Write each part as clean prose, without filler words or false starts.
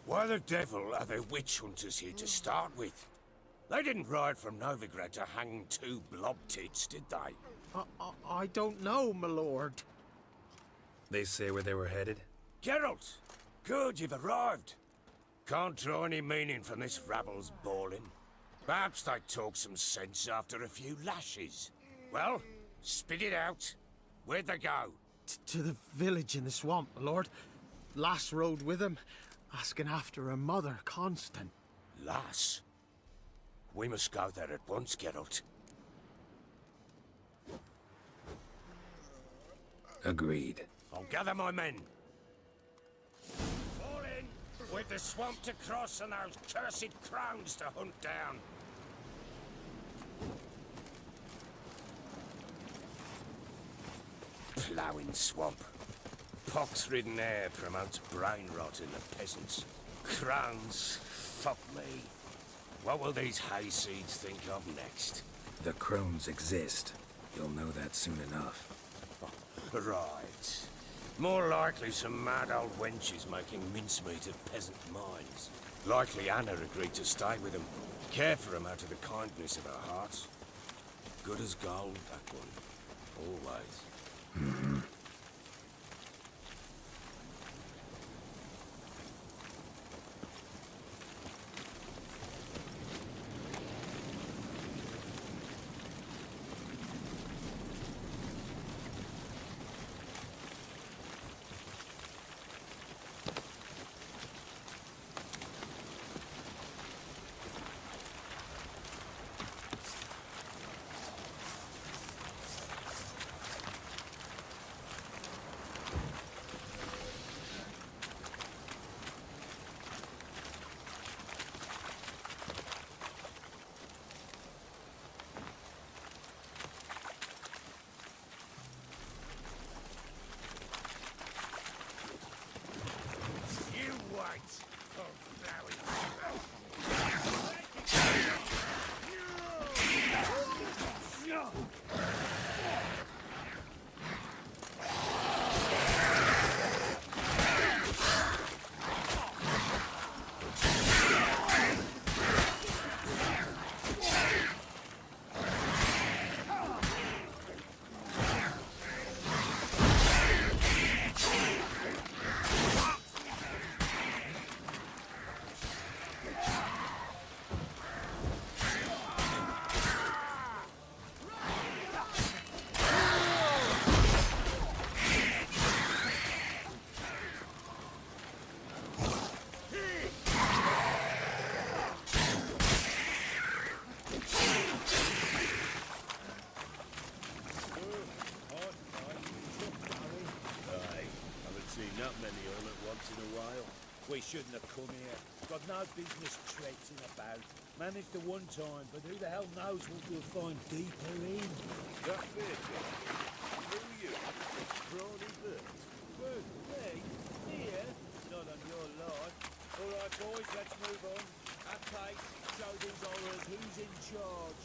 Why the devil are there witch hunters here to start with? They didn't ride from Novigrad to hang two blob tits, did they? I don't know, my lord. They say where they were headed? Geralt! Good, you've arrived. Can't draw any meaning from this rabble's bawling. Perhaps they talk some sense after a few lashes. Well, spit it out. Where'd they go? To the village in the swamp, my lord. Lass rode with him, asking after her mother, Constant. Lass? We must go there at once, Geralt. Agreed. I'll gather my men. Fall in, with the swamp to cross and those cursed crowns to hunt down. Ploughing swamp. Pox-ridden air promotes brain rot in the peasants. Crowns, fuck me. What will these hayseeds think of next? The crones exist. You'll know that soon enough. Right. More likely some mad old wenches making mincemeat of peasant minds. Likely Anna agreed to stay with them, care for them out of the kindness of her heart. Good as gold, that one. Always. Not many all at once in a while. We shouldn't have come here. Got no business traipsing about. Managed the one time, but who the hell knows what we'll find deeper in? That fair, who are you? Brawny Bert? Well, me? Here? Not on your life. All right, boys, let's move on. Okay, show these horrors who's in charge.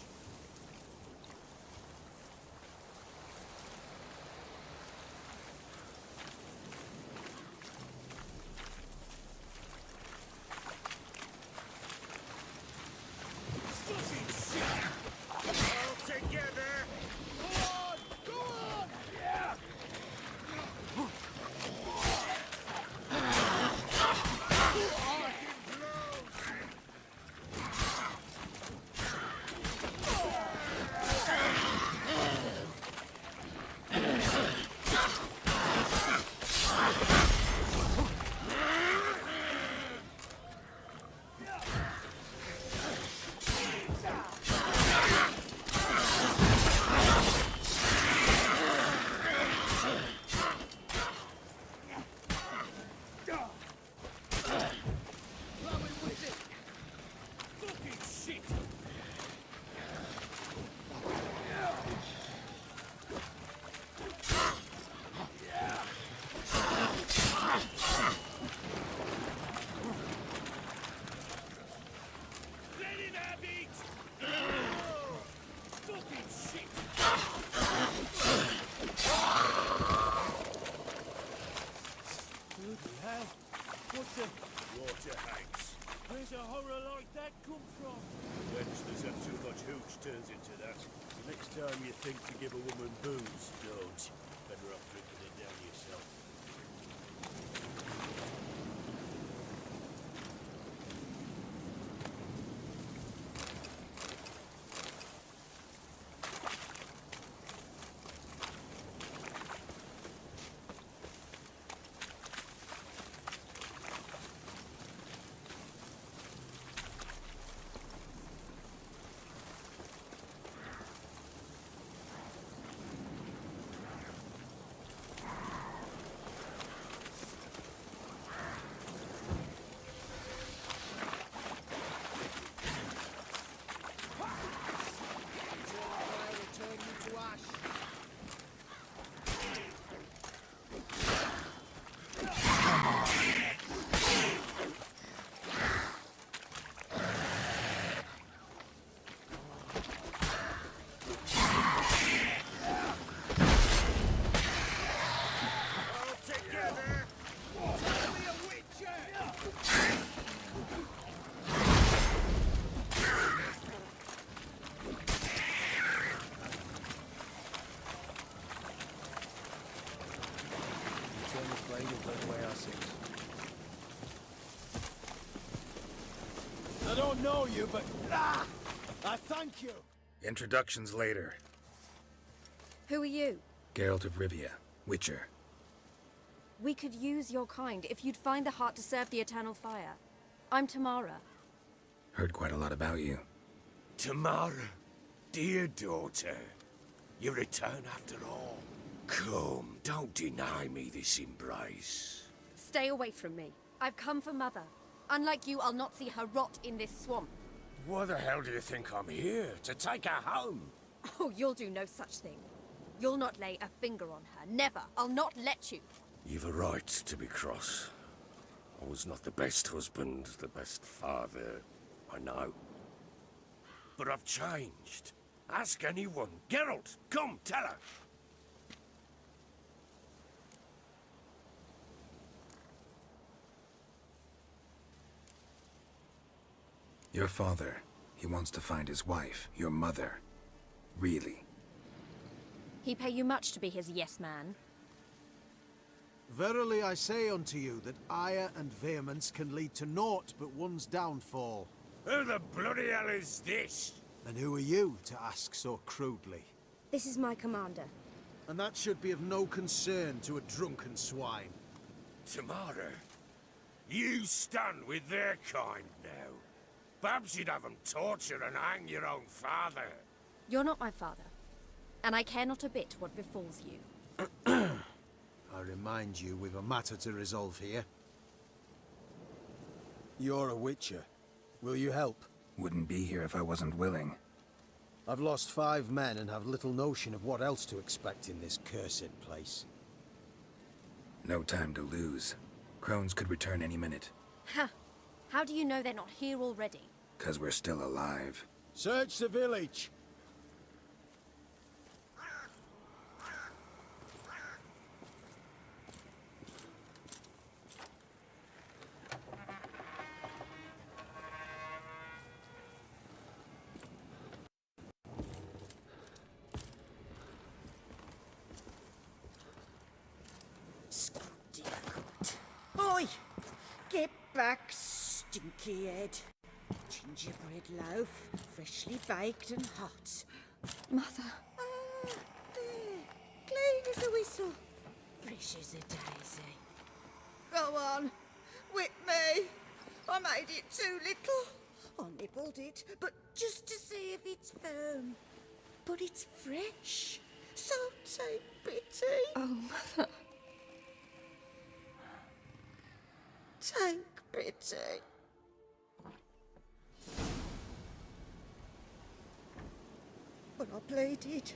that come from? Wensters have too much hooch turns into that. The next time you think to give a woman booze, don't. Better off drinking it down yourself. I don't know you, but I thank you. Introductions later. Who are you? Geralt of Rivia, Witcher. We could use your kind if you'd find the heart to serve the Eternal Fire. I'm Tamara. Heard quite a lot about you. Tamara, dear daughter, you return after all. Come, don't deny me this embrace. Stay away from me. I've come for Mother. Unlike you, I'll not see her rot in this swamp. Why the hell do you think I'm here? To take her home? Oh, you'll do no such thing. You'll not lay a finger on her. Never. I'll not let you. You've a right to be cross. I was not the best husband, the best father, I know. But I've changed. Ask anyone. Geralt, come, tell her. Your father, he wants to find his wife, your mother. Really? He pay you much to be his yes man. Verily I say unto you that ire and vehemence can lead to naught but one's downfall. Who the bloody hell is this? And who are you to ask so crudely? This is my commander. And that should be of no concern to a drunken swine. Tamara, you stand with their kind now. Perhaps you'd have them torture and hang your own father. You're not my father. And I care not a bit what befalls you. I remind you we've a matter to resolve here. You're a Witcher. Will you help? Wouldn't be here if I wasn't willing. I've lost 5 men and have little notion of what else to expect in this cursed place. No time to lose. Crones could return any minute. Ha! How do you know they're not here already? 'Cause we're still alive. Search the village! Oi! Get back, stinky head. Gingerbread loaf, freshly baked and hot. Mother. Ah, there. Clean as a whistle. Fresh as a daisy. Go on. Whip me. I made it too little. I nibbled it, but just to see if it's firm. But it's fresh. So take pity. Oh, Mother. Take pity. But I pleaded.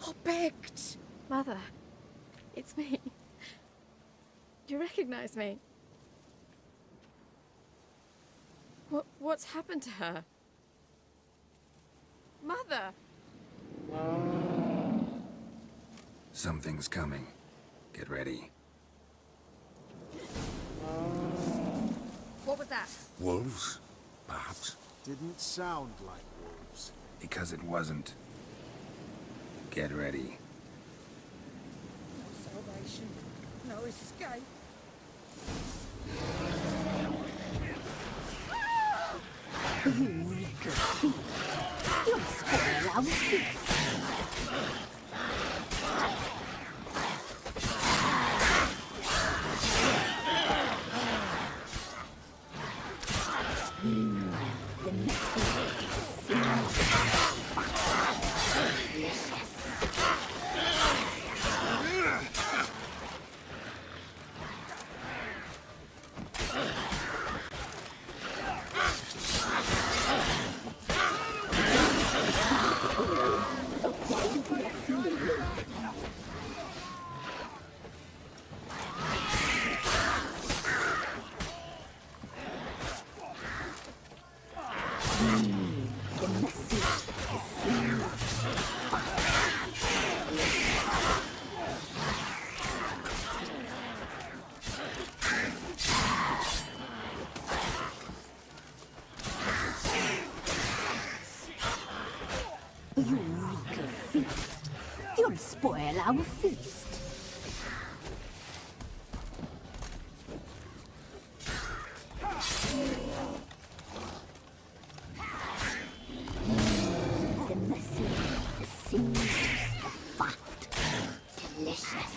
I begged. Mother. It's me. You recognize me? What's happened to her? Mother! Something's coming. Get ready. What was that? Wolves? perhaps? Didn't sound like wolves. Because it wasn't. Get ready. No salvation, no escape. Eureka Thief! You'll spoil our feast! The Eureka Thief! You'll spoil our feast! The messy, the sinews, the fat, delicious.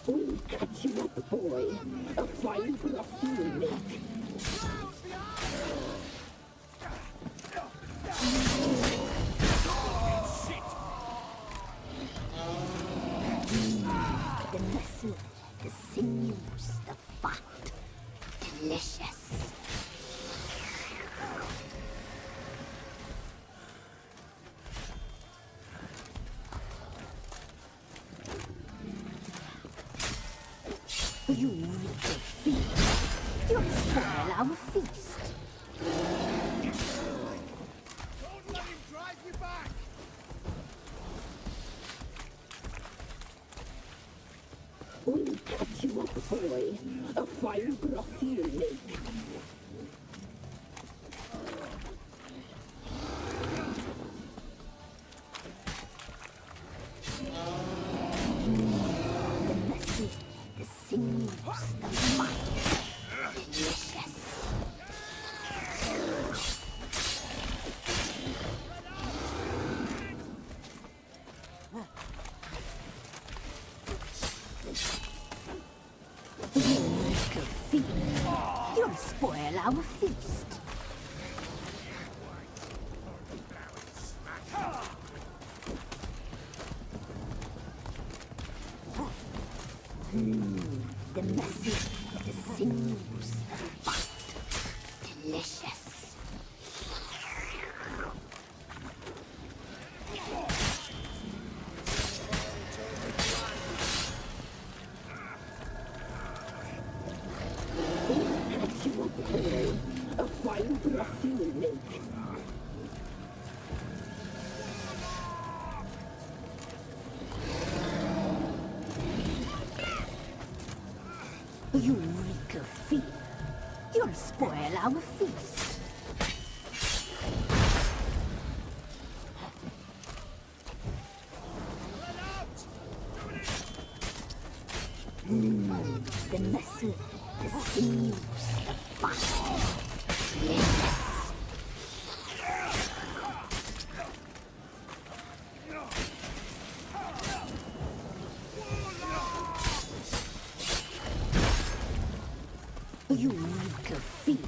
We'll catch you up, boy. A fine broth you'll make. The muscle, the sinews, the fat, delicious. Eureka Thief! You'll spoil our feast! Don't let him drive you back! We'll catch you up, boy. A fine broth you'll make. The messy, the sinews, the fat, delicious. Eureka Thief! You'll spoil our feast! The messy, the sinews, the fat, delicious. Catch you up, boy. A fine broth you'll make. Eureka Thief! You'll spoil our feast! The muscle, the sinews, the fat, delicious. Eureka Thief!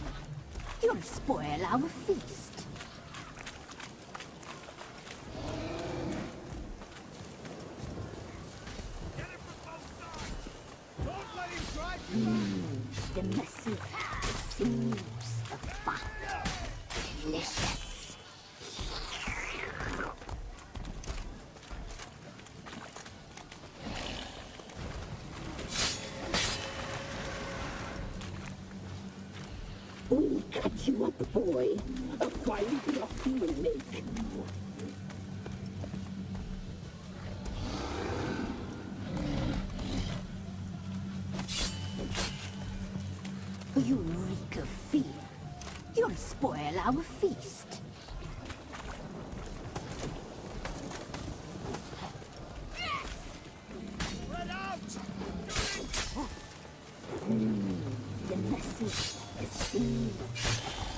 You'll spoil our feast! Don't let him drive you back! The messy, the sinews, the fat, delicious. We'll catch you up, boy. A fine broth you'll make. You reek of fear. You'll spoil our feast. The message is smooth,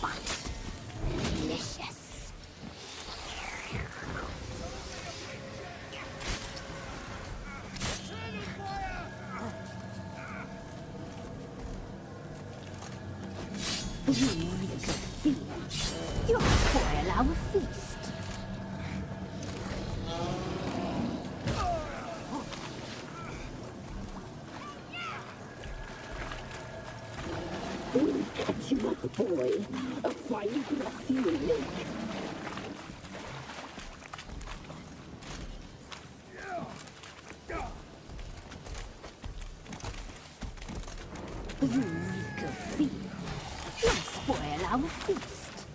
but delicious. You reek of fear. You'll spoil our feast. We'll catch you up, boy. A fine broth you'll make. You reek of fear. You'll spoil our feast.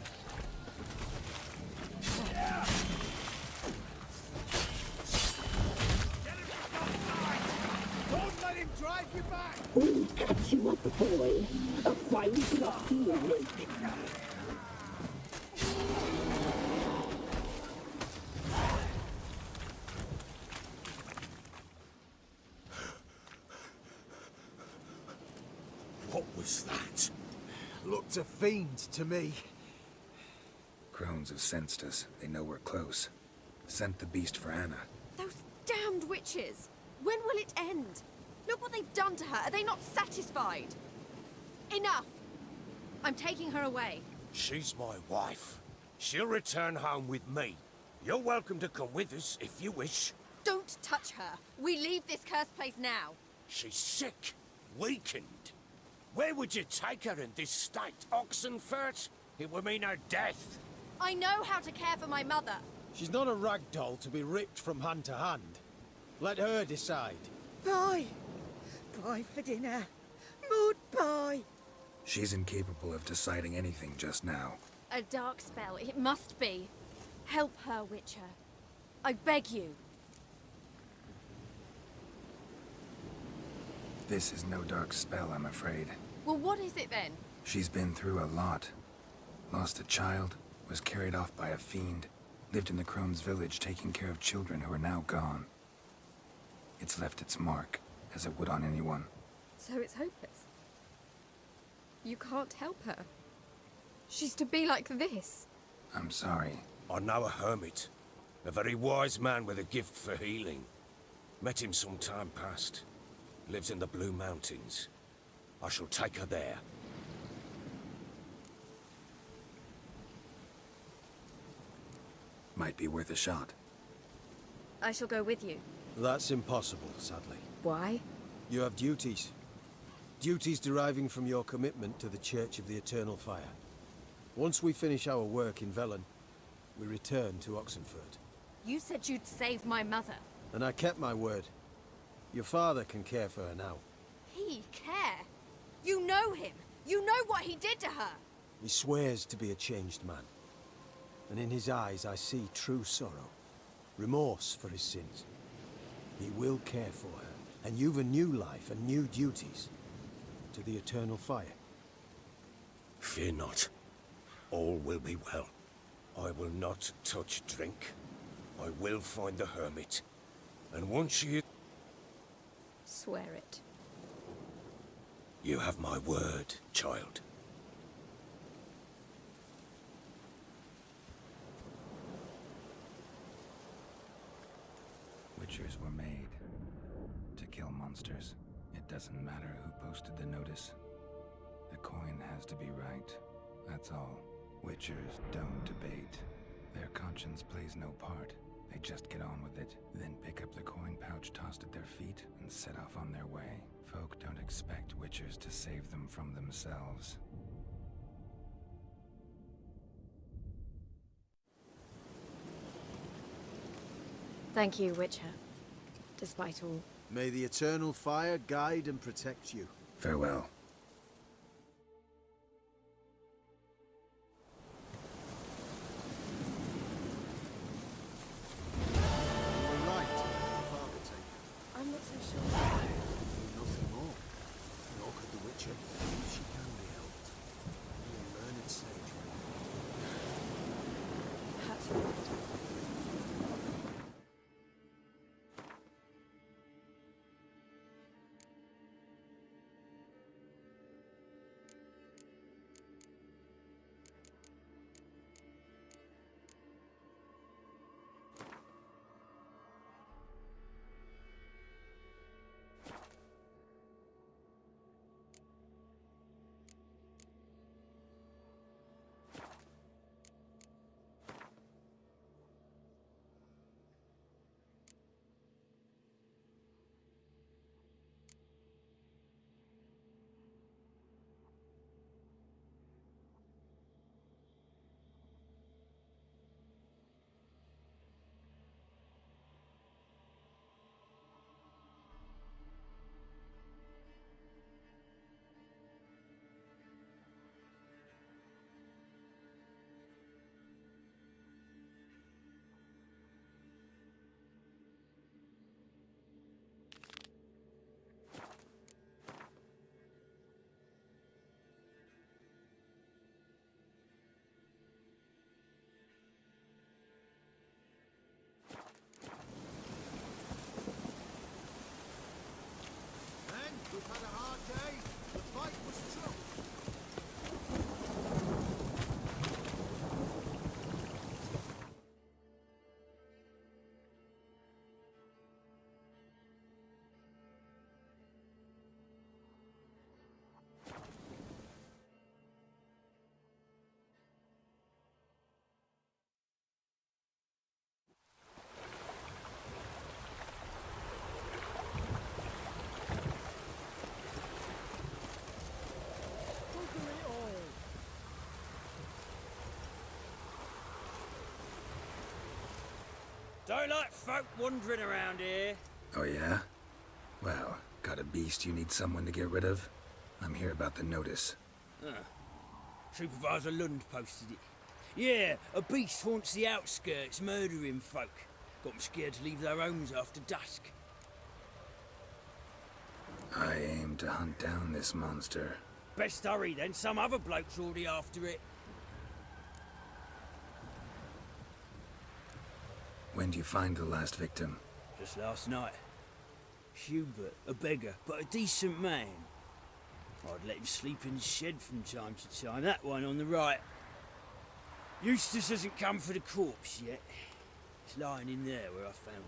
Don't let him drive you back! We'll catch you up, boy. A fine broth you'll make. What was that? Looked a fiend to me. Crones have sensed us. They know we're close. Sent the beast for Anna. Those damned witches! When will it end? Look what they've done to her. Are they not satisfied? Enough! I'm taking her away. She's my wife. She'll return home with me. You're welcome to come with us if you wish. Don't touch her. We leave this cursed place now. She's sick, weakened. Where would you take her in this state? Oxenfurt? It would mean her death. I know how to care for my mother. She's not a rag doll to be ripped from hand to hand. Let her decide. Pie. Pie for dinner. Mood pie. She's incapable of deciding anything just now. A dark spell. It must be. Help her, Witcher. I beg you. This is no dark spell, I'm afraid. Well, what is it then? She's been through a lot. Lost a child, was carried off by a fiend, lived in the Crone's village taking care of children who are now gone. It's left its mark, as it would on anyone. So it's hopeless. You can't help her. She's to be like this. I'm sorry. I know a hermit. A very wise man with a gift for healing. Met him some time past. Lives in the Blue Mountains. I shall take her there. Might be worth a shot. I shall go with you. That's impossible, sadly. Why? You have duties. Duties deriving from your commitment to the Church of the Eternal Fire. Once we finish our work in Velen, we return to Oxenfurt. You said you'd save my mother. And I kept my word. Your father can care for her now. He care? You know him. You know what he did to her. He swears to be a changed man. And in his eyes I see true sorrow. Remorse for his sins. He will care for her. And you've a new life and new duties. To the Eternal Fire. Fear not. All will be well. I will not touch drink. I will find the hermit. And once she is... Swear it. You have my word, child. Witchers were made to kill monsters. It doesn't matter who posted the notice. The coin has to be right. That's all. Witchers don't debate. Their conscience plays no part. They just get on with it, then pick up the coin pouch tossed at their feet and set off on their way. Folk don't expect Witchers to save them from themselves. Thank you, Witcher. Despite all. May the Eternal Fire guide and protect you. Farewell. You were right. Your father take her. I'm not so sure. Knew nothing more. Nor could the Witcher. If she can be helped. day, the fight was tough. Don't like folk wandering around here. Oh yeah? Well, got a beast you need someone to get rid of? I'm here about the notice. Supervisor Lund posted it. Yeah, a beast haunts the outskirts, murdering folk. Got 'em scared to leave their homes after dusk. I aim to hunt down this monster. Best hurry then, some other bloke's already after it. When do you find the last victim? Just last night. Hubert, a beggar, but a decent man. I'd let him sleep in the shed from time to time, that one on the right. Eustace hasn't come for the corpse yet. It's lying in there where I found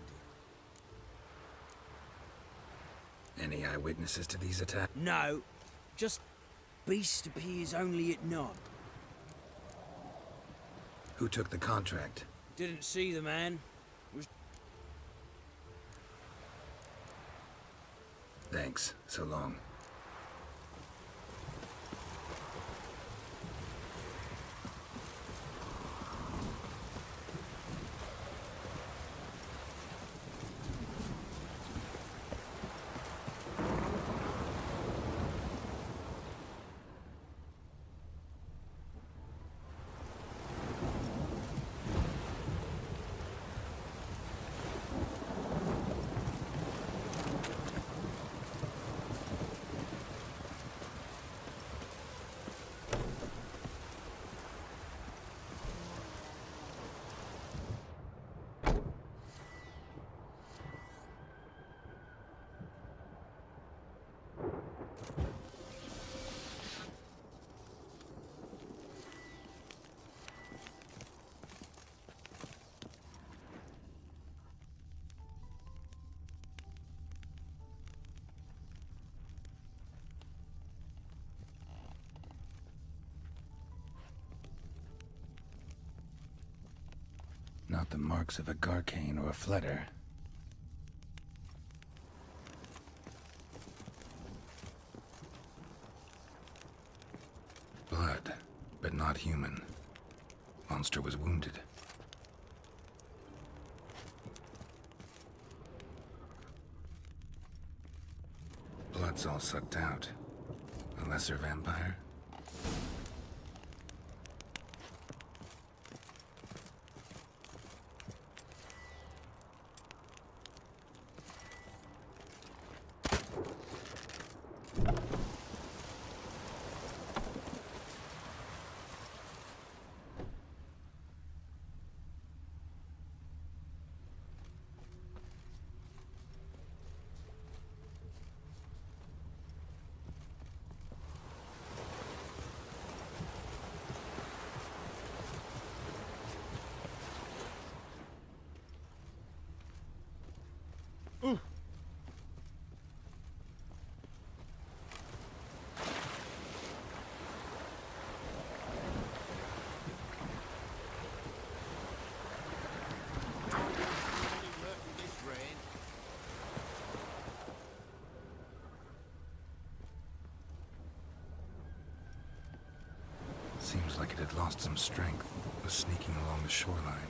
it. Any eyewitnesses to these attacks? No, just beast appears only at night. Who took the contract? Didn't see the man. Thanks. So long. Not the marks of a Garcane or a Fletter. Blood, but not human. Monster was wounded. Blood's all sucked out. A lesser vampire? Seems like it had lost some strength, was sneaking along the shoreline.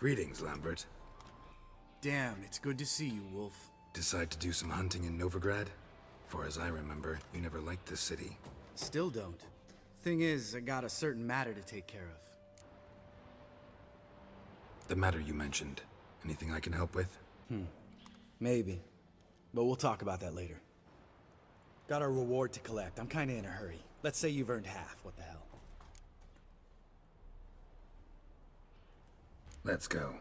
Greetings, Lambert. Damn, it's good to see you, Wolf. Decide to do some hunting in Novigrad? For as I remember, you never liked this city. Still don't. Thing is, I got a certain matter to take care of. The matter you mentioned. Anything I can help with? Maybe. But we'll talk about that later. Got a reward to collect. I'm kinda in a hurry. Let's say you've earned half. What the hell? Let's go.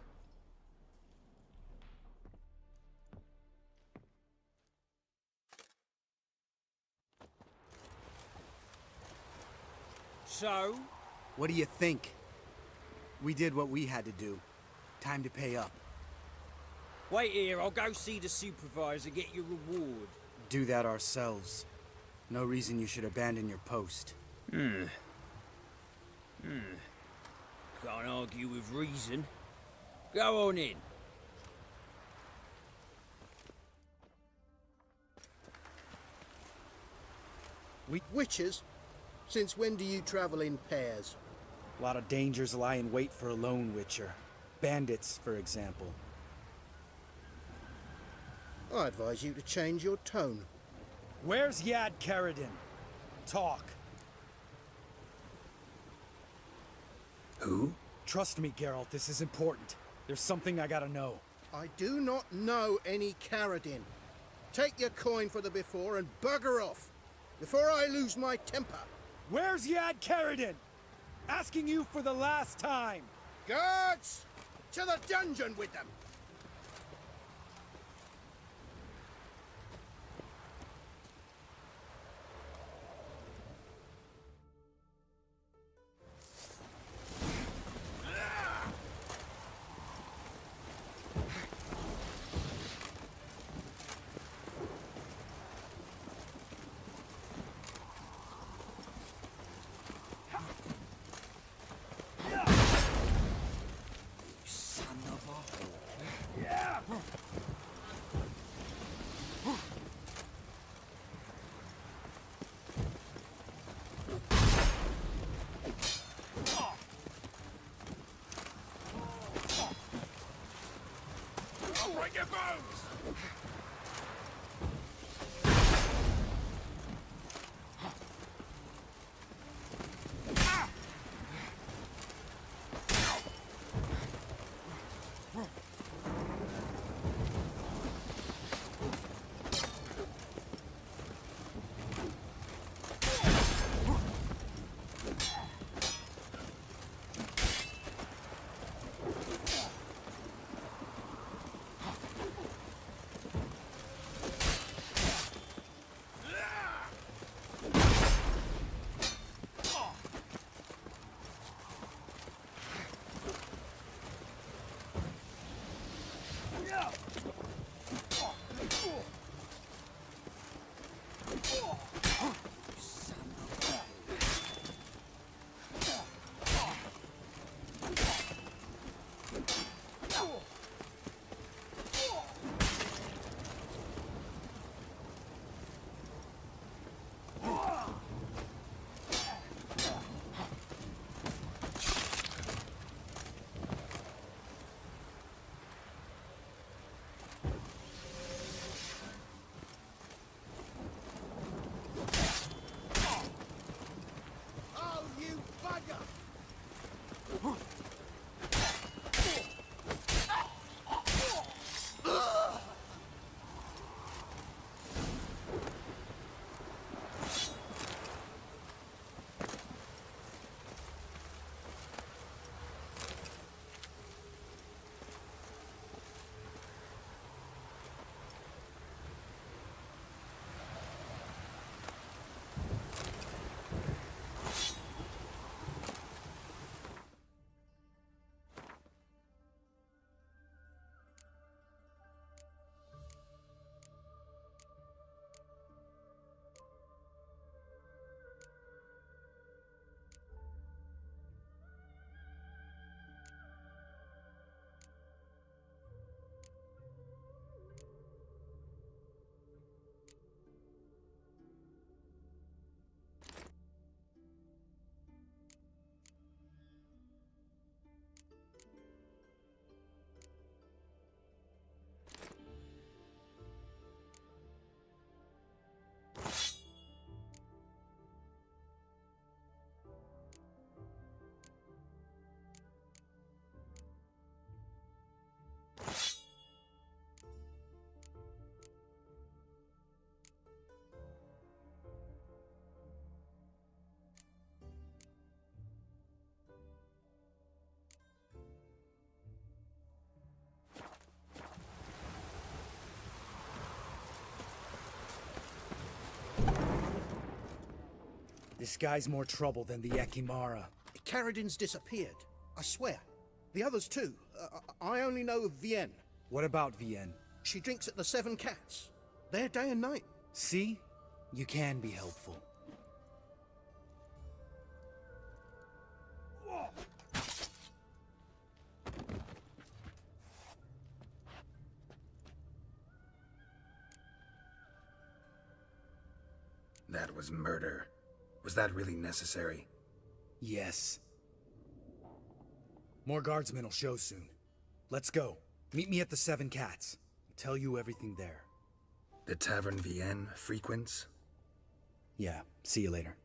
So? What do you think? We did what we had to do. Time to pay up. Wait here, I'll go see the supervisor, get your reward. Do that ourselves. No reason you should abandon your post. Can't argue with reason. Go on in. Witches? Since when do you travel in pairs? A lot of dangers lie in wait for a lone witcher. Bandits, for example. I advise you to change your tone. Where's Yad Karadin? Talk. Who? Trust me, Geralt, this is important. There's something I gotta know. I do not know any Karadin. Take your coin for the before and bugger off, before I lose my temper. Where's Yad Karadin? Asking you for the last time. Guards! To the dungeon with them! Break your bones! This guy's more trouble than the Ekimara. Carradin's disappeared, I swear. The others too. I only know of Vienne. What about Vienne? She drinks at the Seven Cats. There day and night. See? You can be helpful. That was murder. Was that really necessary? Yes. More guardsmen will show soon. Let's go. Meet me at the Seven Cats. I'll tell you everything there. The Tavern Vienne frequents? Yeah, see you later.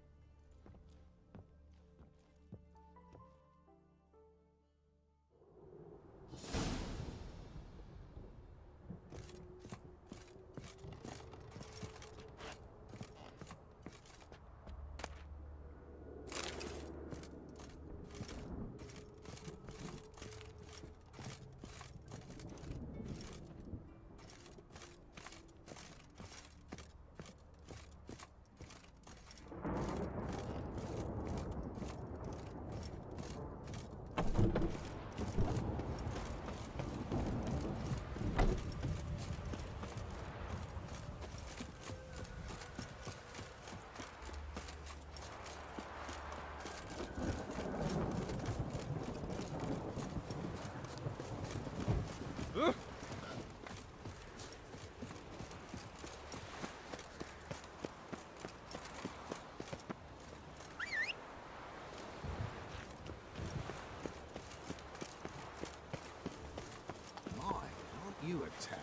You a tower.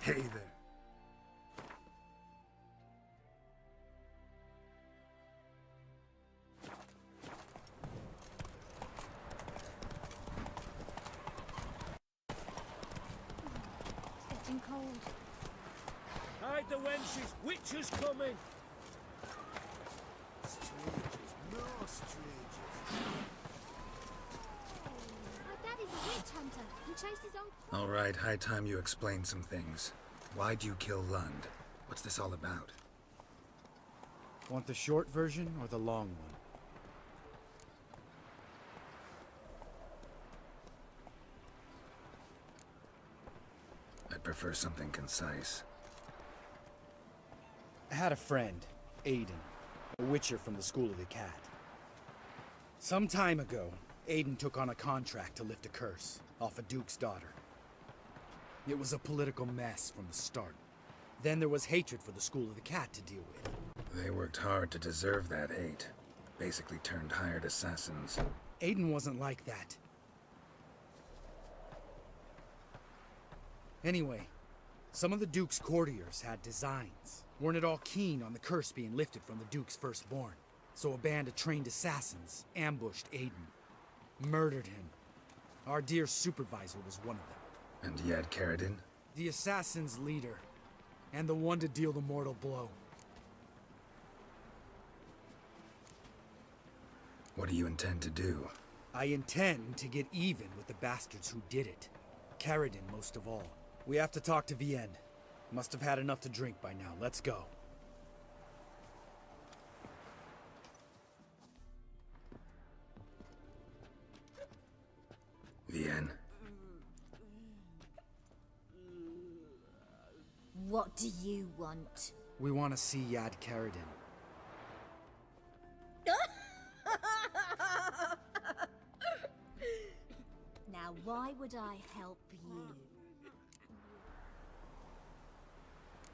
Hey there. It's getting cold. Hide the wenches! Witches coming! Strangers, more strangers. My daddy's a witch hunter. He chases old... All right, high time you explain some things. Why'd you kill Lund? What's this all about? Want the short version or the long one? I'd prefer something concise. I had a friend, Aiden, a witcher from the School of the Cat. Some time ago, Aiden took on a contract to lift a curse off a duke's daughter. It was a political mess from the start. Then there was hatred for the School of the Cat to deal with. They worked hard to deserve that hate. Basically turned hired assassins. Aiden wasn't like that. Anyway, some of the Duke's courtiers had designs. Weren't at all keen on the curse being lifted from the Duke's firstborn. So a band of trained assassins ambushed Aiden. Murdered him. Our dear supervisor was one of them. And yet, Carradin? The assassin's leader. And the one to deal the mortal blow. What do you intend to do? I intend to get even with the bastards who did it. Carradin most of all. We have to talk to Vienne. Must have had enough to drink by now. Let's go. Vienne? What do you want? We want to see Yad Carradin. Now, why would I help you?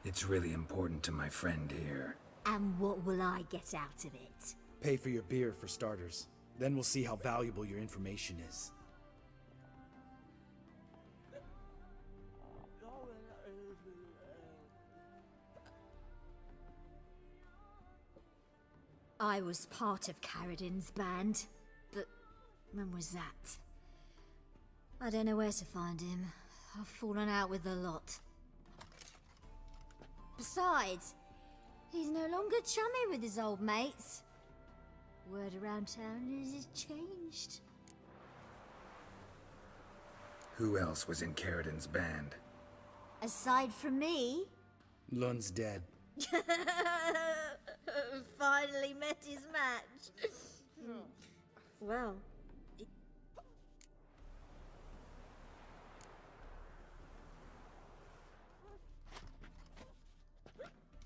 It's really important to my friend here. And what will I get out of it? Pay for your beer, for starters. Then we'll see how valuable your information is. I was part of Carradin's band, but when was that? I don't know where to find him. I've fallen out with the lot. Besides, he's no longer chummy with his old mates. Word around town is he's changed. Who else was in Carradin's band? Aside from me, Lund's dead. finally met his match. Well,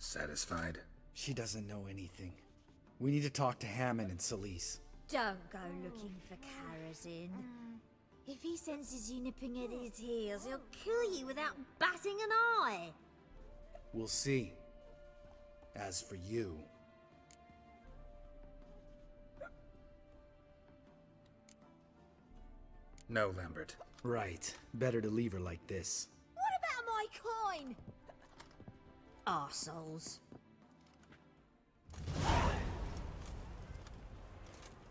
Satisfied? She doesn't know anything. We need to talk to Hammond and Solis. don't go looking for Carradin. If he senses you nipping at his heels, he'll kill you without batting an eye. We'll see. As for you... No, Lambert. Right. Better to leave her like this. What about my coin? Arseholes.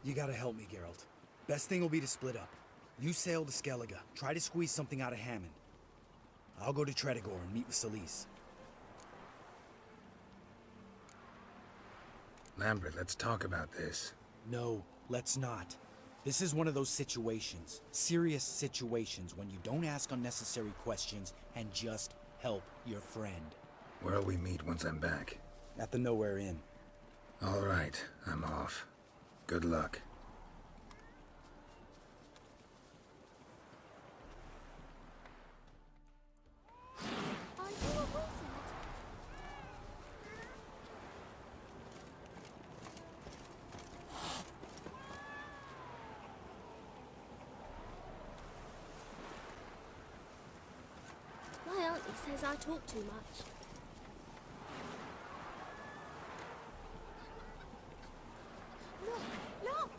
You gotta help me, Geralt. Best thing will be to split up. You sail to Skellige. Try to squeeze something out of Hammond. I'll go to Tredegor and meet with Solis. Lambert, let's talk about this. No, let's not. This is one of those situations, serious situations, when you don't ask unnecessary questions and just help your friend. Where'll we meet once I'm back? At the Nowhere Inn. All right, I'm off. Good luck. Are you a wizard? My auntie says I talk too much. Look! Look!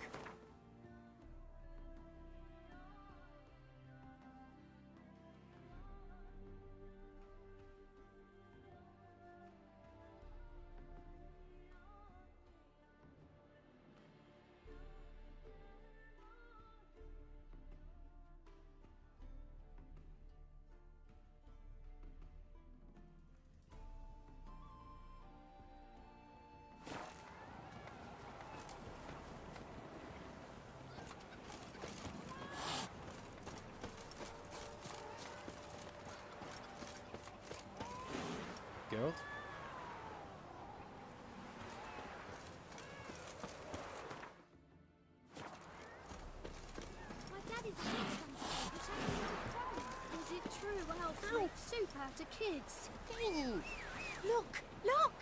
Geralt? My daddy's a Is it true elves make soup out of kids? Look! Look!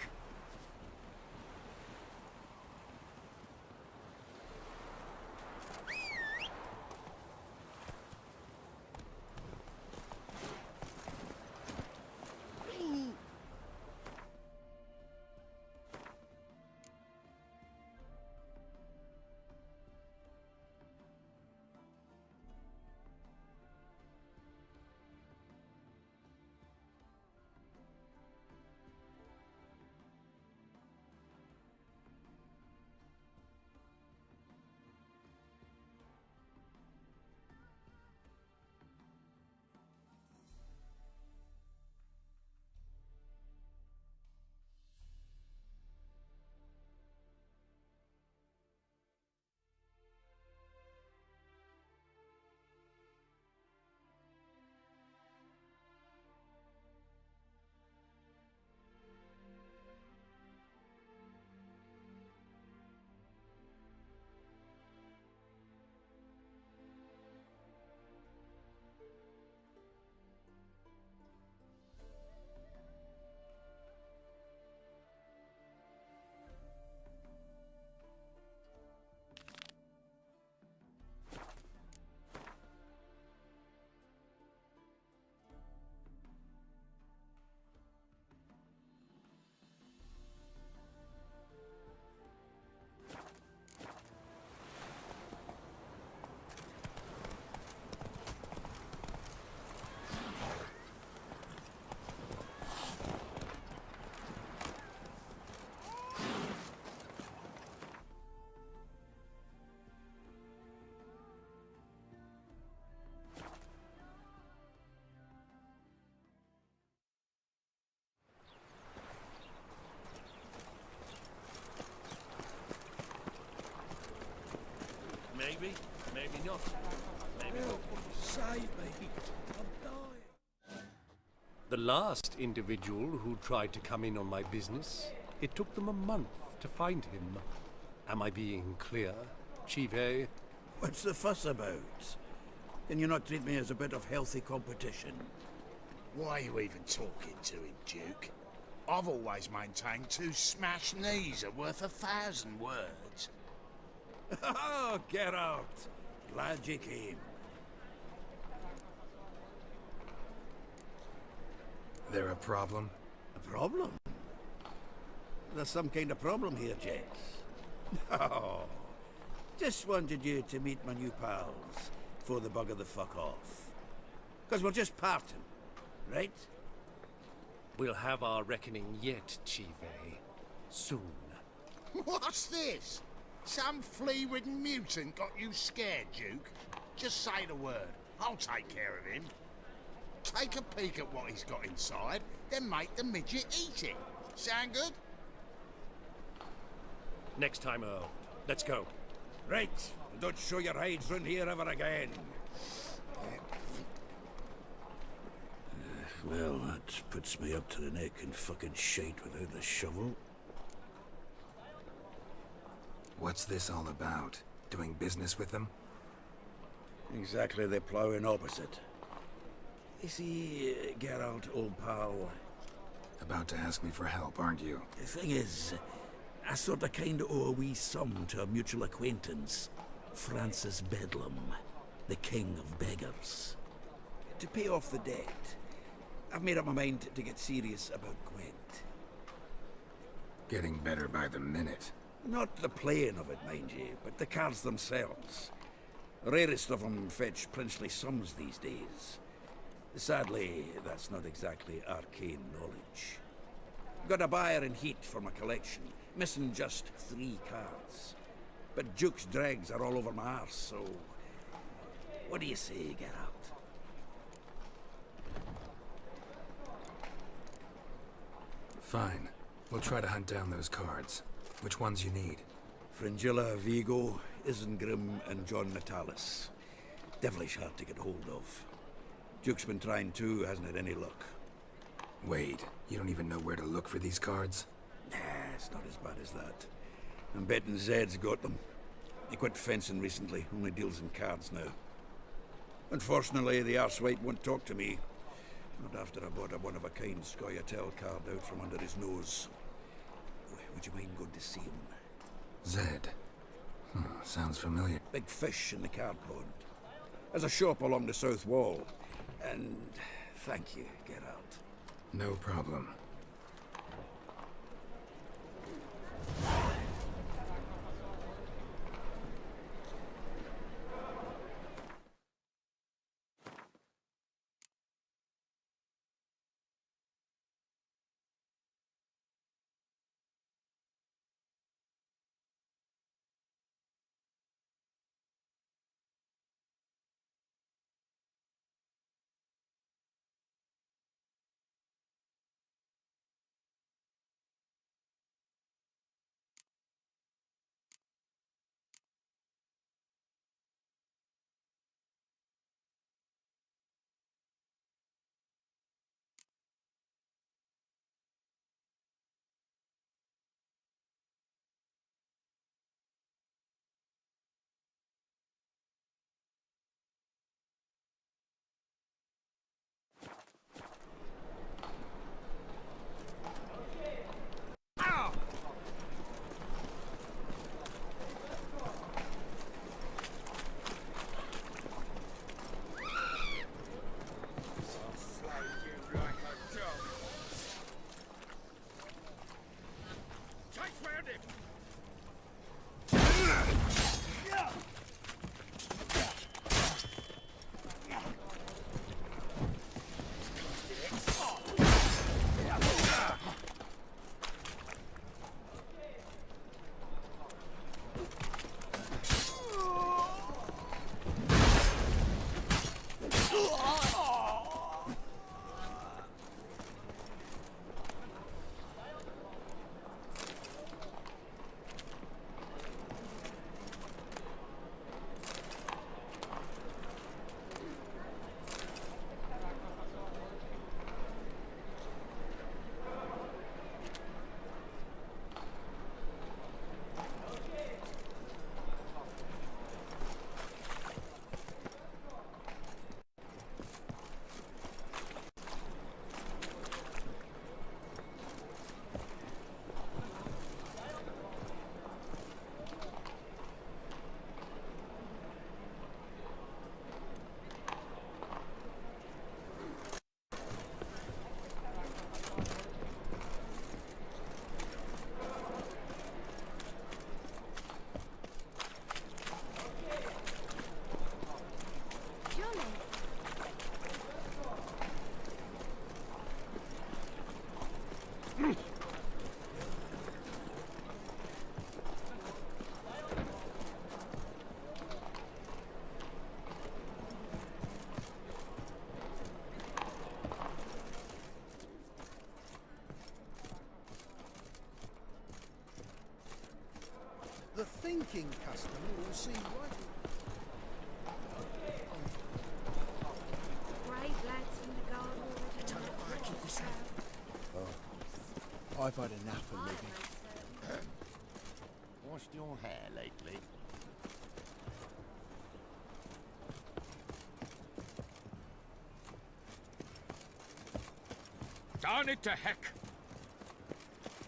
Maybe, maybe not. Maybe not. Save me. I'm dying. The last individual who tried to come in on my business, it took them a month to find him. Am I being clear, Chive? What's the fuss about? Can you not treat me as a bit of healthy competition? Why are you even talking to him, Duke? I've always maintained 2 smashed knees are worth 1,000 words. Oh, get out! Glad you came. There a problem? A problem? There's some kind of problem here, Jax. No. Just wanted you to meet my new pals before they bugger the fuck off. Because we're just parting, right? We'll have our reckoning yet, Chive. Soon. What's this? Some flea-ridden mutant got you scared, Duke? Just say the word. I'll take care of him. Take a peek at what he's got inside, then make the midget eat it. Sound good? Next time, Earl. Let's go. Right. Don't show your hides round here ever again. Well, that puts me up to the neck in fucking shite without a shovel. What's this all about? Doing business with them? Exactly the ploughing opposite. You see, Geralt, old pal... About to ask me for help, aren't you? The thing is, I sort of kind of owe a wee sum to a mutual acquaintance, Francis Bedlam, the king of beggars. To pay off the debt, I've made up my mind to get serious about Gwent. Getting better by the minute. Not the playing of it, mind you, but the cards themselves. The rarest of them fetch princely sums these days. Sadly, that's not exactly arcane knowledge. Got a buyer in heat for my collection, missing just 3 cards. But Duke's dregs are all over my arse, so... What do you say, Geralt? Fine. We'll try to hunt down those cards. Which ones you need? Fringilla, Vigo, Isengrim, and John Natalis. Devilish hard to get hold of. Duke's been trying too, hasn't had any luck. Wait, you don't even know where to look for these cards? Nah, it's not as bad as that. I'm betting Zed's got them. He quit fencing recently, only deals in cards now. Unfortunately, the arsewite won't talk to me. Not after I bought a one-of-a-kind Scoia'tael card out from under his nose. Would you mind going to see him? Zed. Sounds familiar. Big fish in the card pond. There's a shop along the south wall. And thank you, Geralt. No problem. thinking customer will see right. Brave lads from the guard already. Don't worry, keep this up. I've had enough of living. Washed your hair lately? Darn it to heck!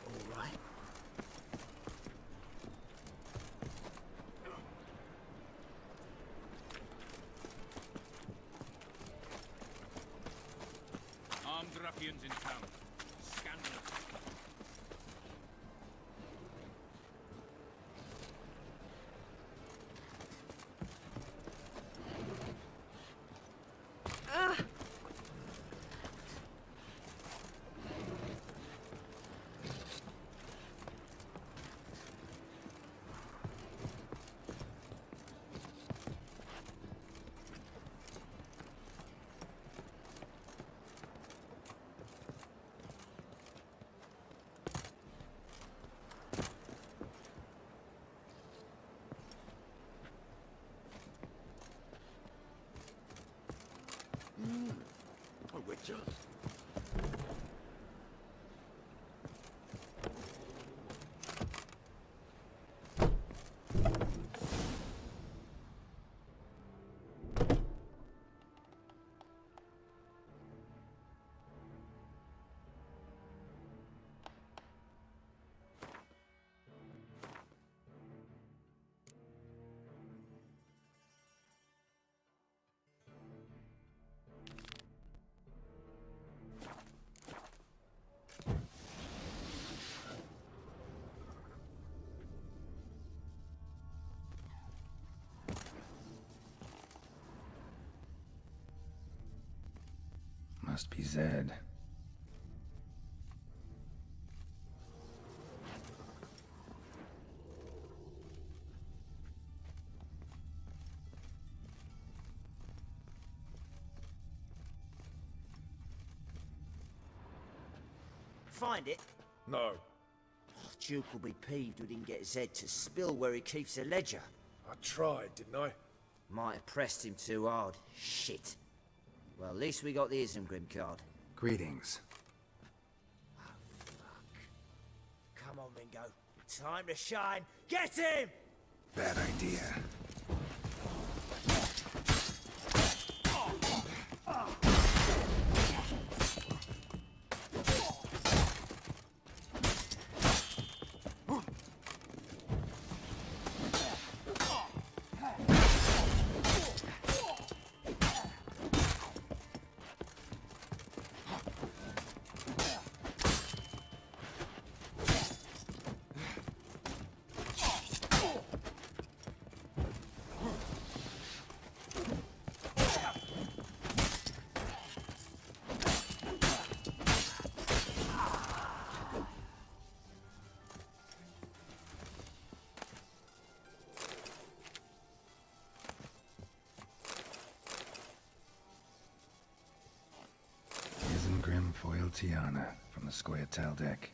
All right. Armed ruffians in town. Scandalous. A witcher? Must be Zed. Find it? No. Oh, Duke will be peeved we didn't get Zed to spill where he keeps the ledger. I tried, didn't I? Might have pressed him too hard. Shit. Well, at least we got the Isengrim card. Greetings. Oh, fuck. Come on, Mingo. Time to shine. Get him! Bad idea. Isengrim foiled Tiana from the Scoia'tael deck.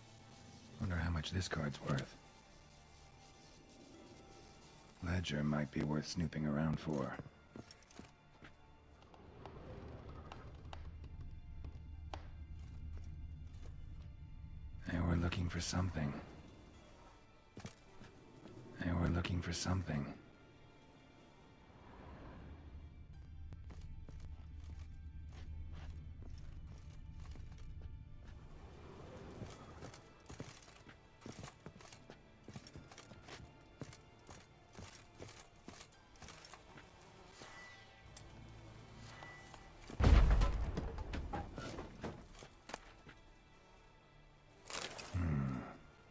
Wonder how much this card's worth. Ledger might be worth snooping around for. They were looking for something. They were looking for something.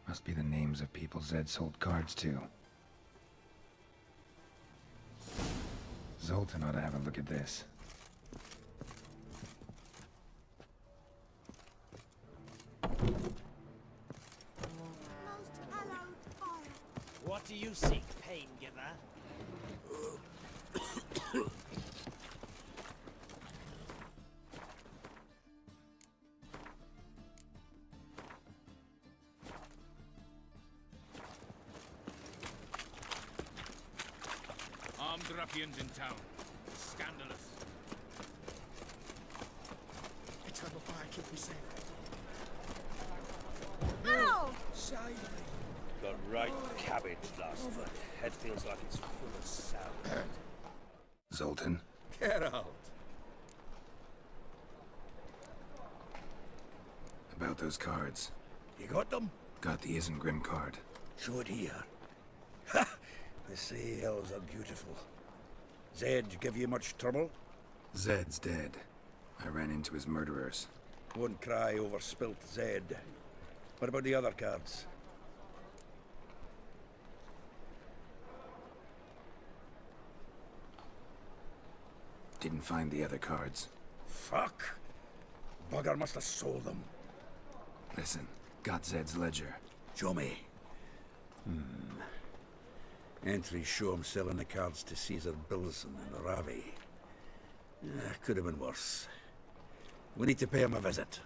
Must be the names of people Zed sold cards to. Zoltan ought to have a look at this. What do you seek, pain giver? Armed ruffians in town. Scandalous. Eternal fire, keep me safe. Ow! Save me. Got right cabbage last night. Head feels like it's full of sound. Zoltan? Get out. About those cards. You got them? Got the Isengrim card. Show it here. Ha! They say elves are beautiful. Zed give you much trouble? Zed's dead. I ran into his murderers. Won't cry over spilt Zed. What about the other cards? Didn't find the other cards. Fuck! Bugger must have sold them. Listen, got Zed's ledger. Show me. Entries show him selling the cards to Caesar Bilson and Ravi. Could have been worse. We need to pay him a visit.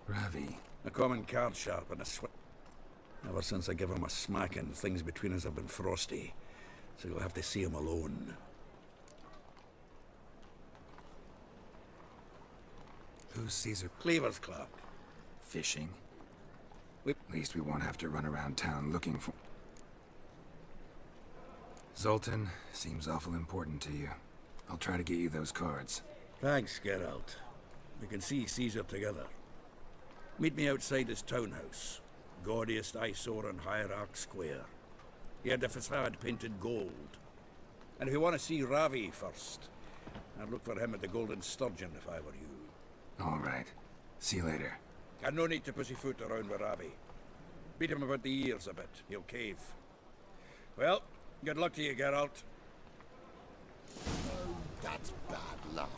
Ravi. A common card sharp and a sweat. Ever since I gave him a smacking, things between us have been frosty. So you'll have to see him alone. Who's Caesar? Cleaver's clerk. Fishing? At least we won't have to run around town looking for... Zoltan, seems awful important to you. I'll try to get you those cards. Thanks, Geralt. We can see Caesar together. Meet me outside his townhouse. Gaudiest eyesore on Hierarch Square. He had the facade painted gold. And if you want to see Ravi first, I'd look for him at the Golden Sturgeon if I were you. All right. See you later. And no need to pussyfoot around with Ravi. Beat him about the ears a bit. He'll cave. Well, good luck to you, Geralt. Oh, that's bad luck.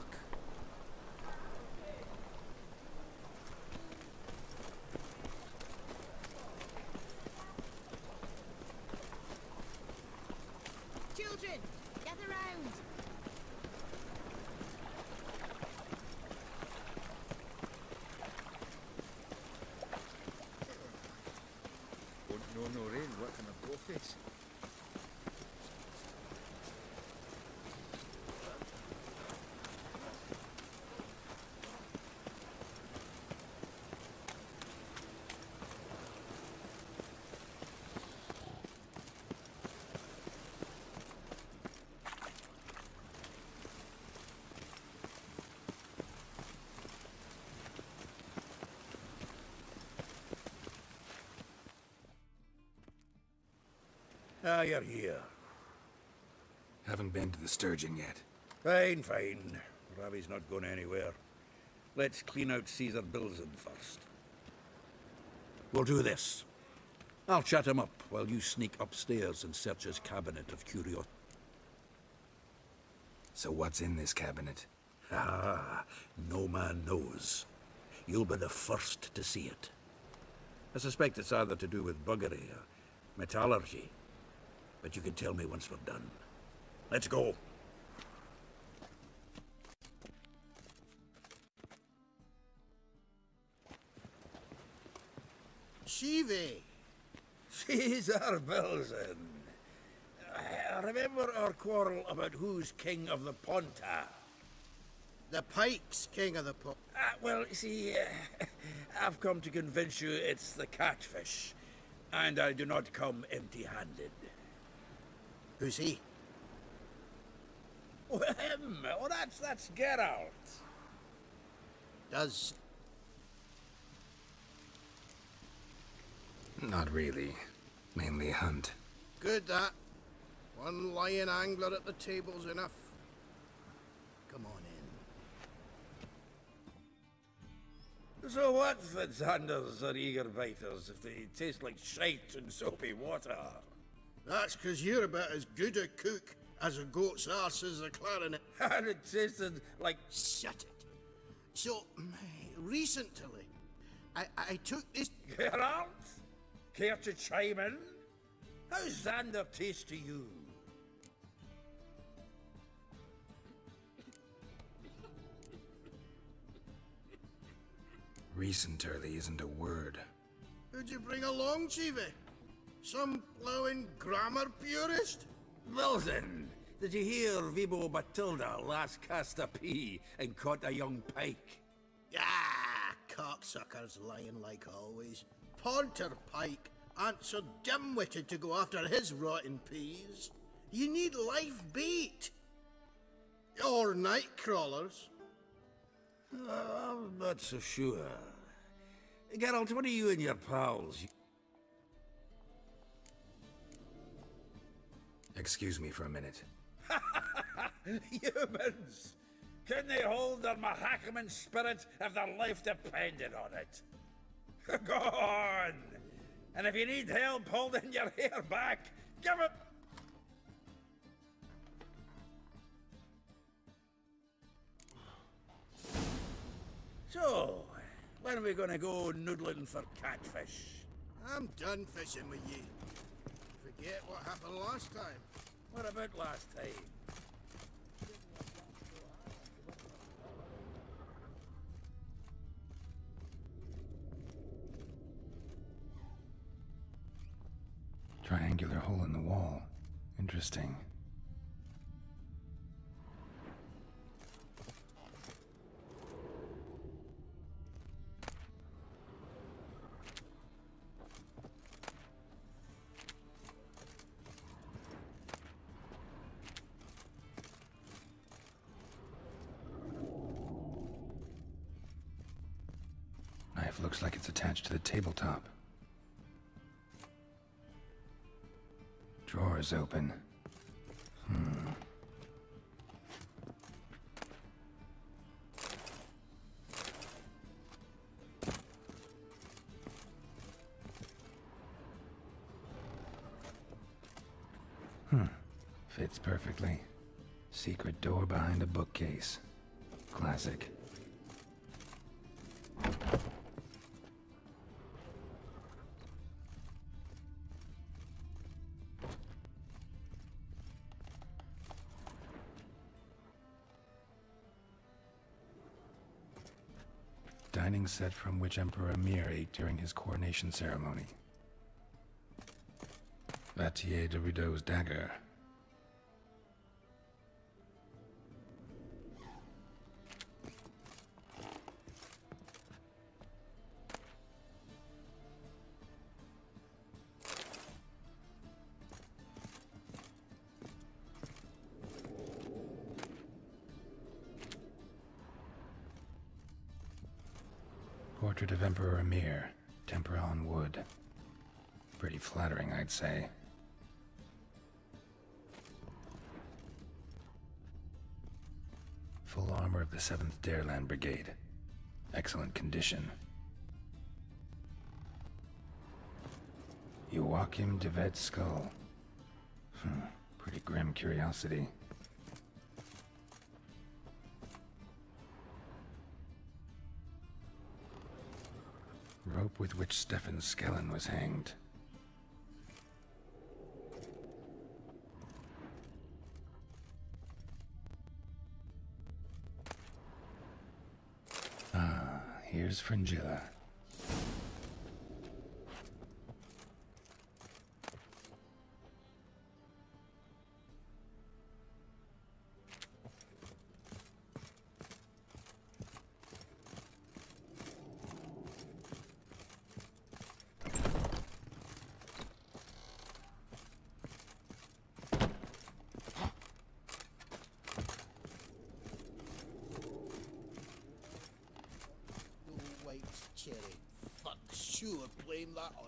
Children, gather round. Wouldn't know no rain working a blowface. Ah, you're here. Haven't been to the Sturgeon yet. Fine, fine. Ravi's not going anywhere. Let's clean out Caesar Bilson first. We'll do this. I'll chat him up while you sneak upstairs and search his cabinet of curiosities. So what's in this cabinet? Ah, no man knows. You'll be the first to see it. I suspect it's either to do with buggery or metallurgy. But you can tell me once we're done. Let's go. Shivi! Caesar Bilson. I remember our quarrel about who's king of the Ponta. The Pike's king of the pot. Well, see, I've come to convince you it's the catfish. And I do not come empty-handed. Who's he? Oh, him! Oh, that's Geralt. Does... Not really. Mainly hunt. Good, that. One lion angler at the table's enough. Come on in. So what if the Xanders are eager biters if they taste like shite and soapy water? That's 'cause you're about as good a cook as a goat's arse is a clarinet. And it tasted like... Shut it. So, recently, I took this... Geralt? Care to chime in? How's Xander taste to you? Recently isn't a word. Who'd you bring along, Chiefy? Some blowing grammar purist? Wilson, did you hear Vibo Batilda last cast a pea and caught a young pike? Ah, cocksuckers lying like always. Ponter Pike aren't so dim-witted to go after his rotten peas. You need live bait. Or night crawlers. I'm not so sure. Geralt, what are you and your pals? Excuse me for a minute. Humans! Can they hold their Mahakaman spirit if their life depended on it? Go on! And if you need help holding your hair back, give it... So, when are we gonna go noodling for catfish? I'm done fishing with you. Forget what happened last time. What about last time? Triangular hole in the wall. Interesting. Knife looks like it's attached to the tabletop. Drawer is open. Fits perfectly. Secret door behind a bookcase. Classic. Dining set from which Emperor Emir ate during his coronation ceremony. Vatier de Rideau's dagger. Portrait of Emperor Emir, tempera on wood. Pretty flattering, I'd say. Full armor of the 7th Dareland Brigade. Excellent condition. Joachim de Vet's skull. Pretty grim curiosity. Rope with which Stefan Skellen was hanged. Ah, here's Fringilla.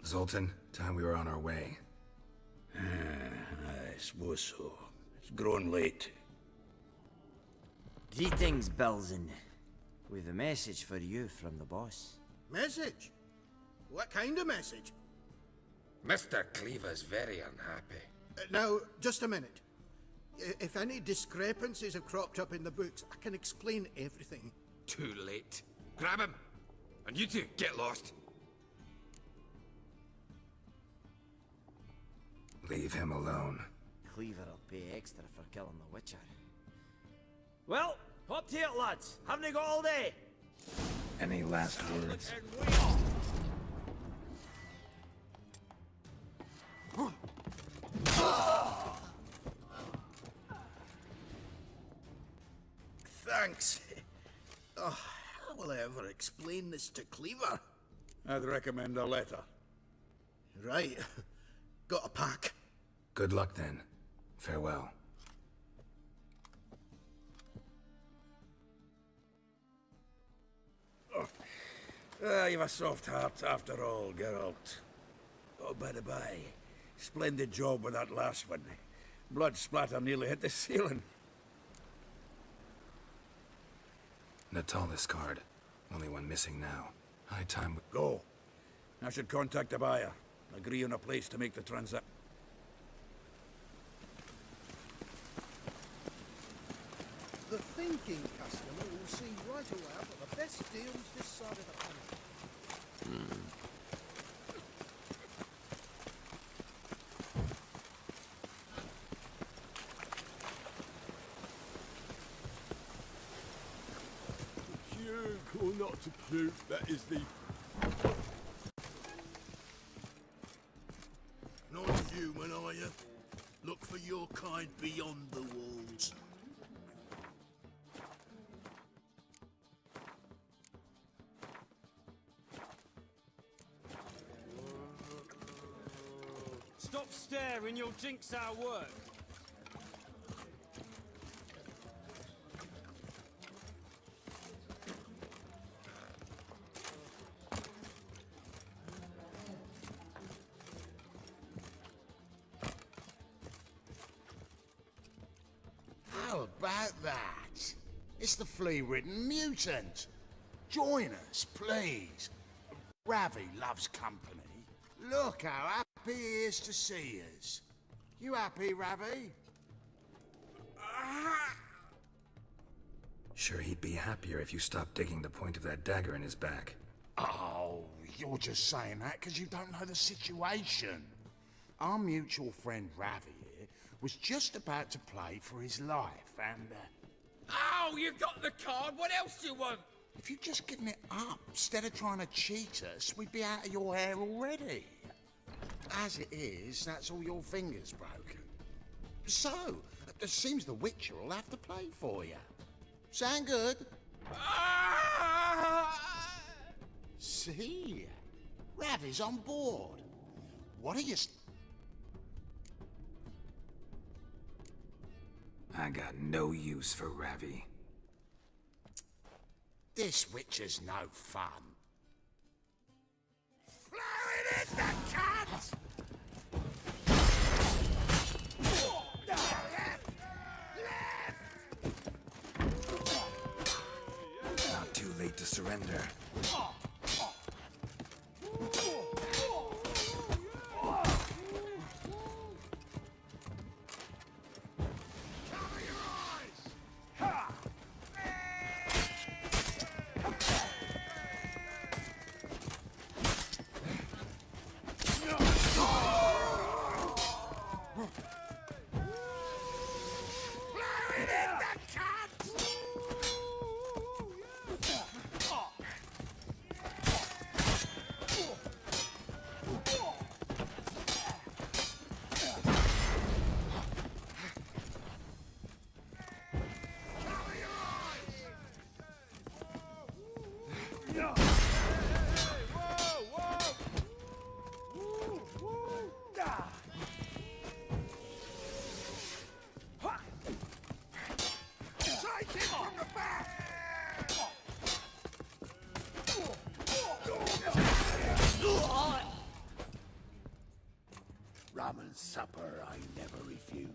Zoltan, time we were on our way. I suppose so. It's grown late. Greetings, Belzen. With a message for you from the boss. Message? What kind of message? Mr. Cleaver's very unhappy. Now, just a minute. If any discrepancies have cropped up in the books, I can explain everything. Too late. Grab him! And you two, get lost. Leave him alone. Cleaver'll pay extra for killing the Witcher. Well, hop to it, lads. Haven't you got all day? Any last words? Thanks. Oh, how will I ever explain this to Cleaver? I'd recommend a letter. Right. Got a pack. Good luck then. Farewell. You've a soft heart after all, Geralt. Oh, by the by, splendid job with that last one. Blood splatter nearly hit the ceiling. Natalis card. Only one missing now. High time. Go. I should contact the buyer. Agree on a place to make the transaction. The thinking customer will see right away that the best deals this side of the pond. Puke or not to puke, that is the... Not human, are you? Look for your kind beyond the walls. Stop staring, you'll jinx our work. How about that? It's the flea-ridden mutant. Join us, please. Ravi loves company. Look how happy he is to see us. You happy, Ravi? Sure, he'd be happier if you stopped digging the point of that dagger in his back. Oh, you're just saying that because you don't know the situation. Our mutual friend Ravi here was just about to play for his life and... Oh, you've got the card. What else do you want? If you'd just given it up instead of trying to cheat us, we'd be out of your hair already. As it is, that's all your fingers broken. So, it seems the Witcher will have to play for you. Sound good? See? Ravi's on board. What are you... I got no use for Ravi. This Witcher's no fun. Blow it in the cat! Not too late to surrender. Ramen supper I never refuse.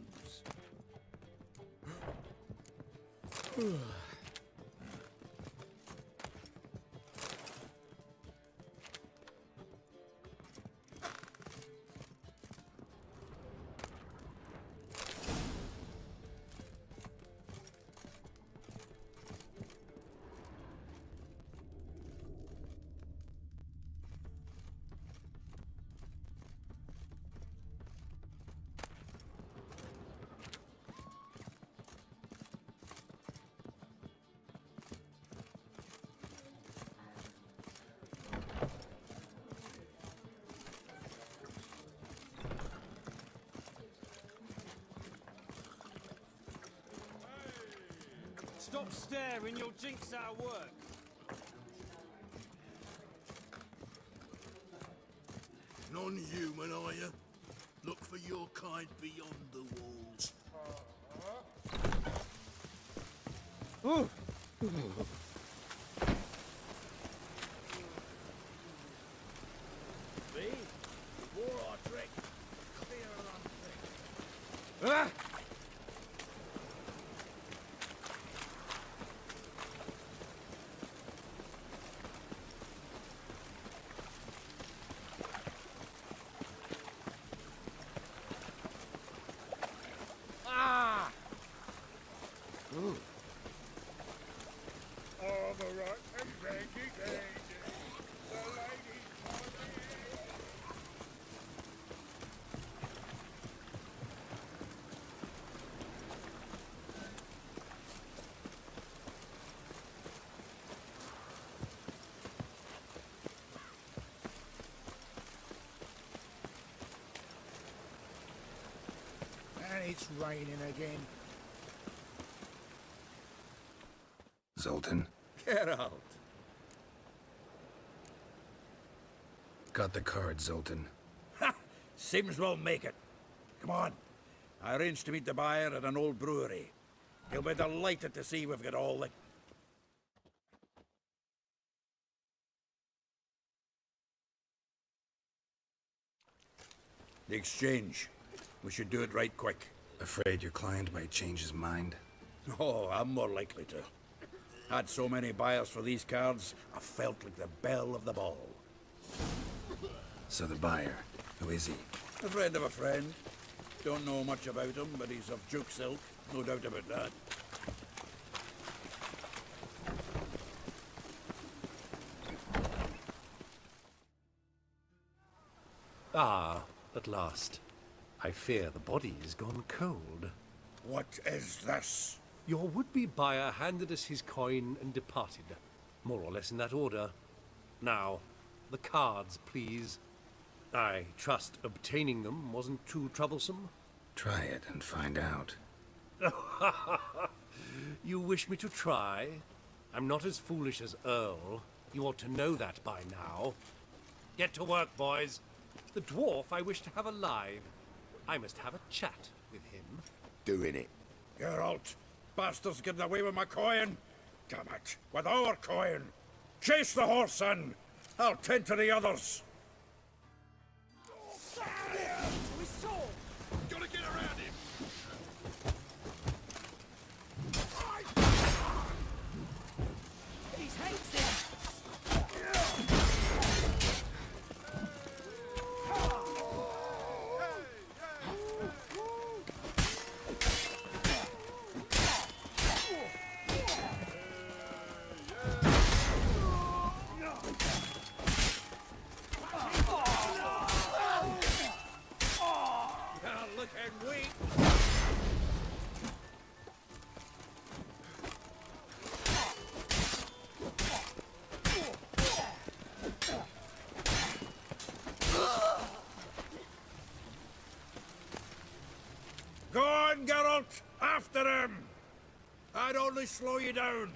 Stop staring, you'll jinx our work. Non-human, are you? Look for your kind beyond the walls. Oh! Me? War our trick. Clear and unpick. Ah! Ah! Ooh. All the right and veggie daisy. The lady's and it's raining again. Zoltan, Get out. got the card, Zoltan. Ha! Seems we'll make it. Come on. I arranged to meet the buyer at an old brewery. He'll be delighted to see we've got all the... The exchange. We should do it right quick. Afraid your client might change his mind? Oh, I'm more likely to. Had so many buyers for these cards, I felt like the belle of the ball. So the buyer, who is he? A friend of a friend. Don't know much about him, but he's of Duke silk, no doubt about that. Ah, at last. I fear the body's gone cold. What is this? Your would-be buyer handed us his coin and departed. More or less in that order. Now, the cards, please. I trust obtaining them wasn't too troublesome? Try it and find out. You wish me to try? I'm not as foolish as Earl. You ought to know that by now. Get to work, boys. The dwarf I wish to have alive. I must have a chat with him. Doing it. Geralt! Bastards getting away with my coin! Damn it! With our coin! Chase the horse in! I'll tend to the others! Gotta get around him. He's hangs him. Looking weak! Go on, Geralt! After him! I'd only slow you down.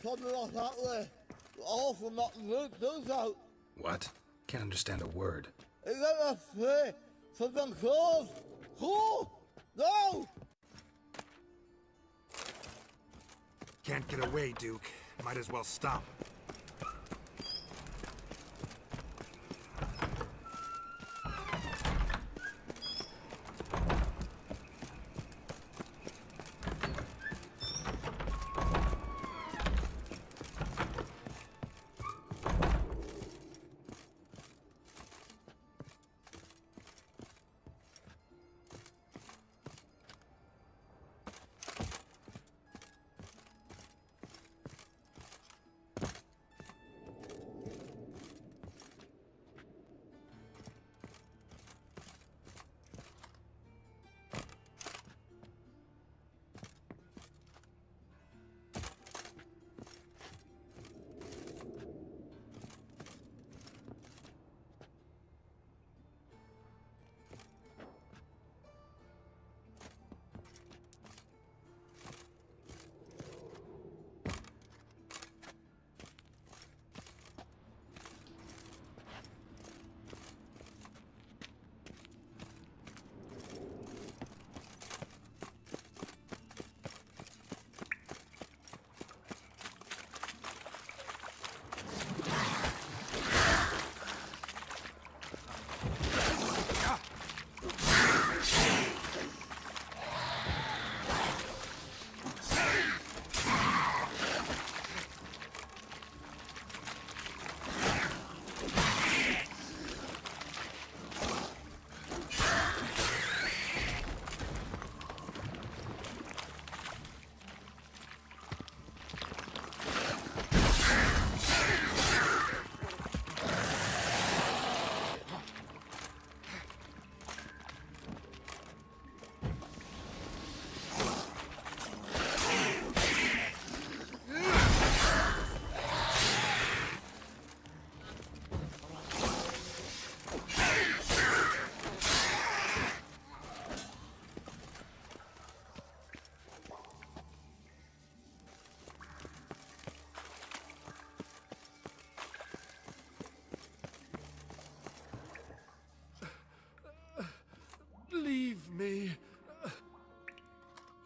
Something like that way. All from that root goes out. What? Can't understand a word. Is that a free for them clothes? Who? No! Can't get away, Duke. Might as well stop.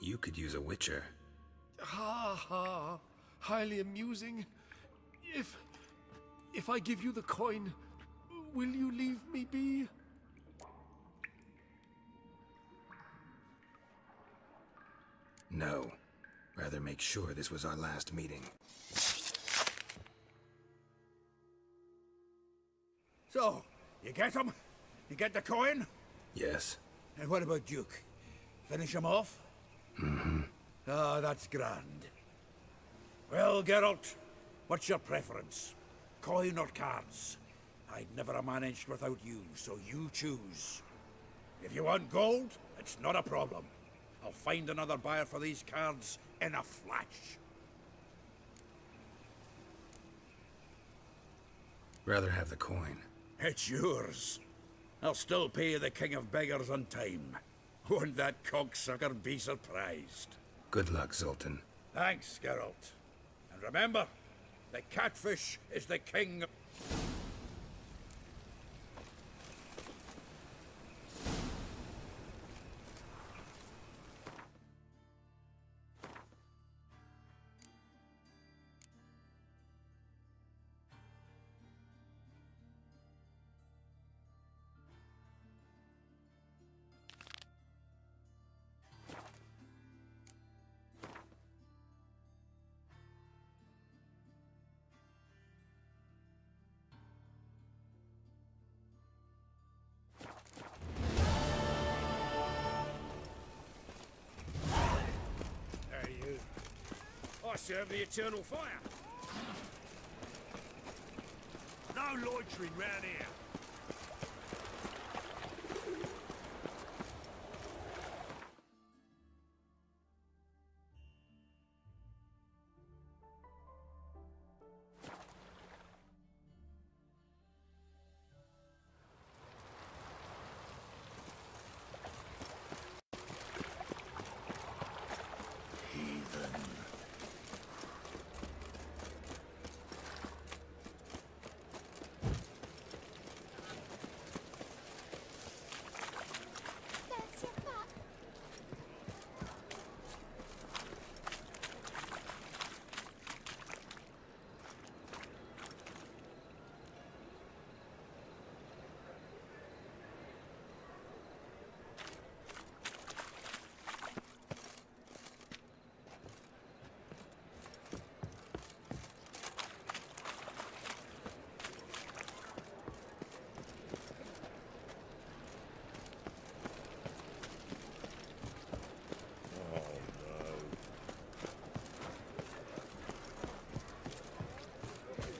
You could use a witcher. Ha ha. Highly amusing. If I give you the coin, will you leave me be? No. Rather make sure this was our last meeting. So, you get him? You get the coin? Yes. And what about Duke? Finish him off? Mm-hmm. Ah, that's grand. Well, Geralt, what's your preference? Coin or cards? I'd never have managed without you, so you choose. If you want gold, it's not a problem. I'll find another buyer for these cards in a flash. Rather have the coin. It's yours. I'll still pay the King of Beggars on time. Won't that cocksucker be surprised? Good luck, Zoltan. Thanks, Geralt. And remember, the catfish is the king. I serve the eternal fire. No loitering round here.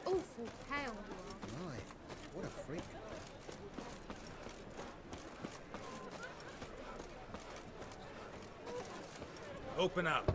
Awful pale you are. Right. What a freak. Open up.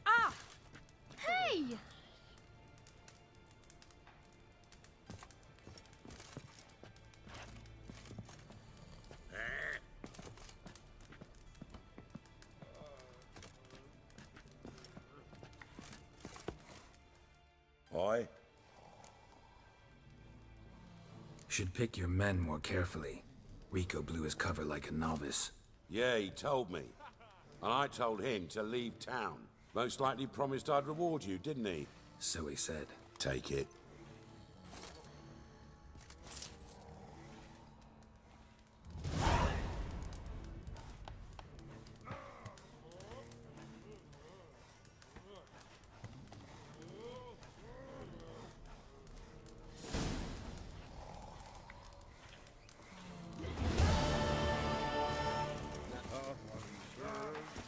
Ah! Hey! Aye? Should pick your men more carefully. Rico blew his cover like a novice. Yeah, he told me. And I told him to leave town. Most likely promised I'd reward you, didn't he? So he said. Take it.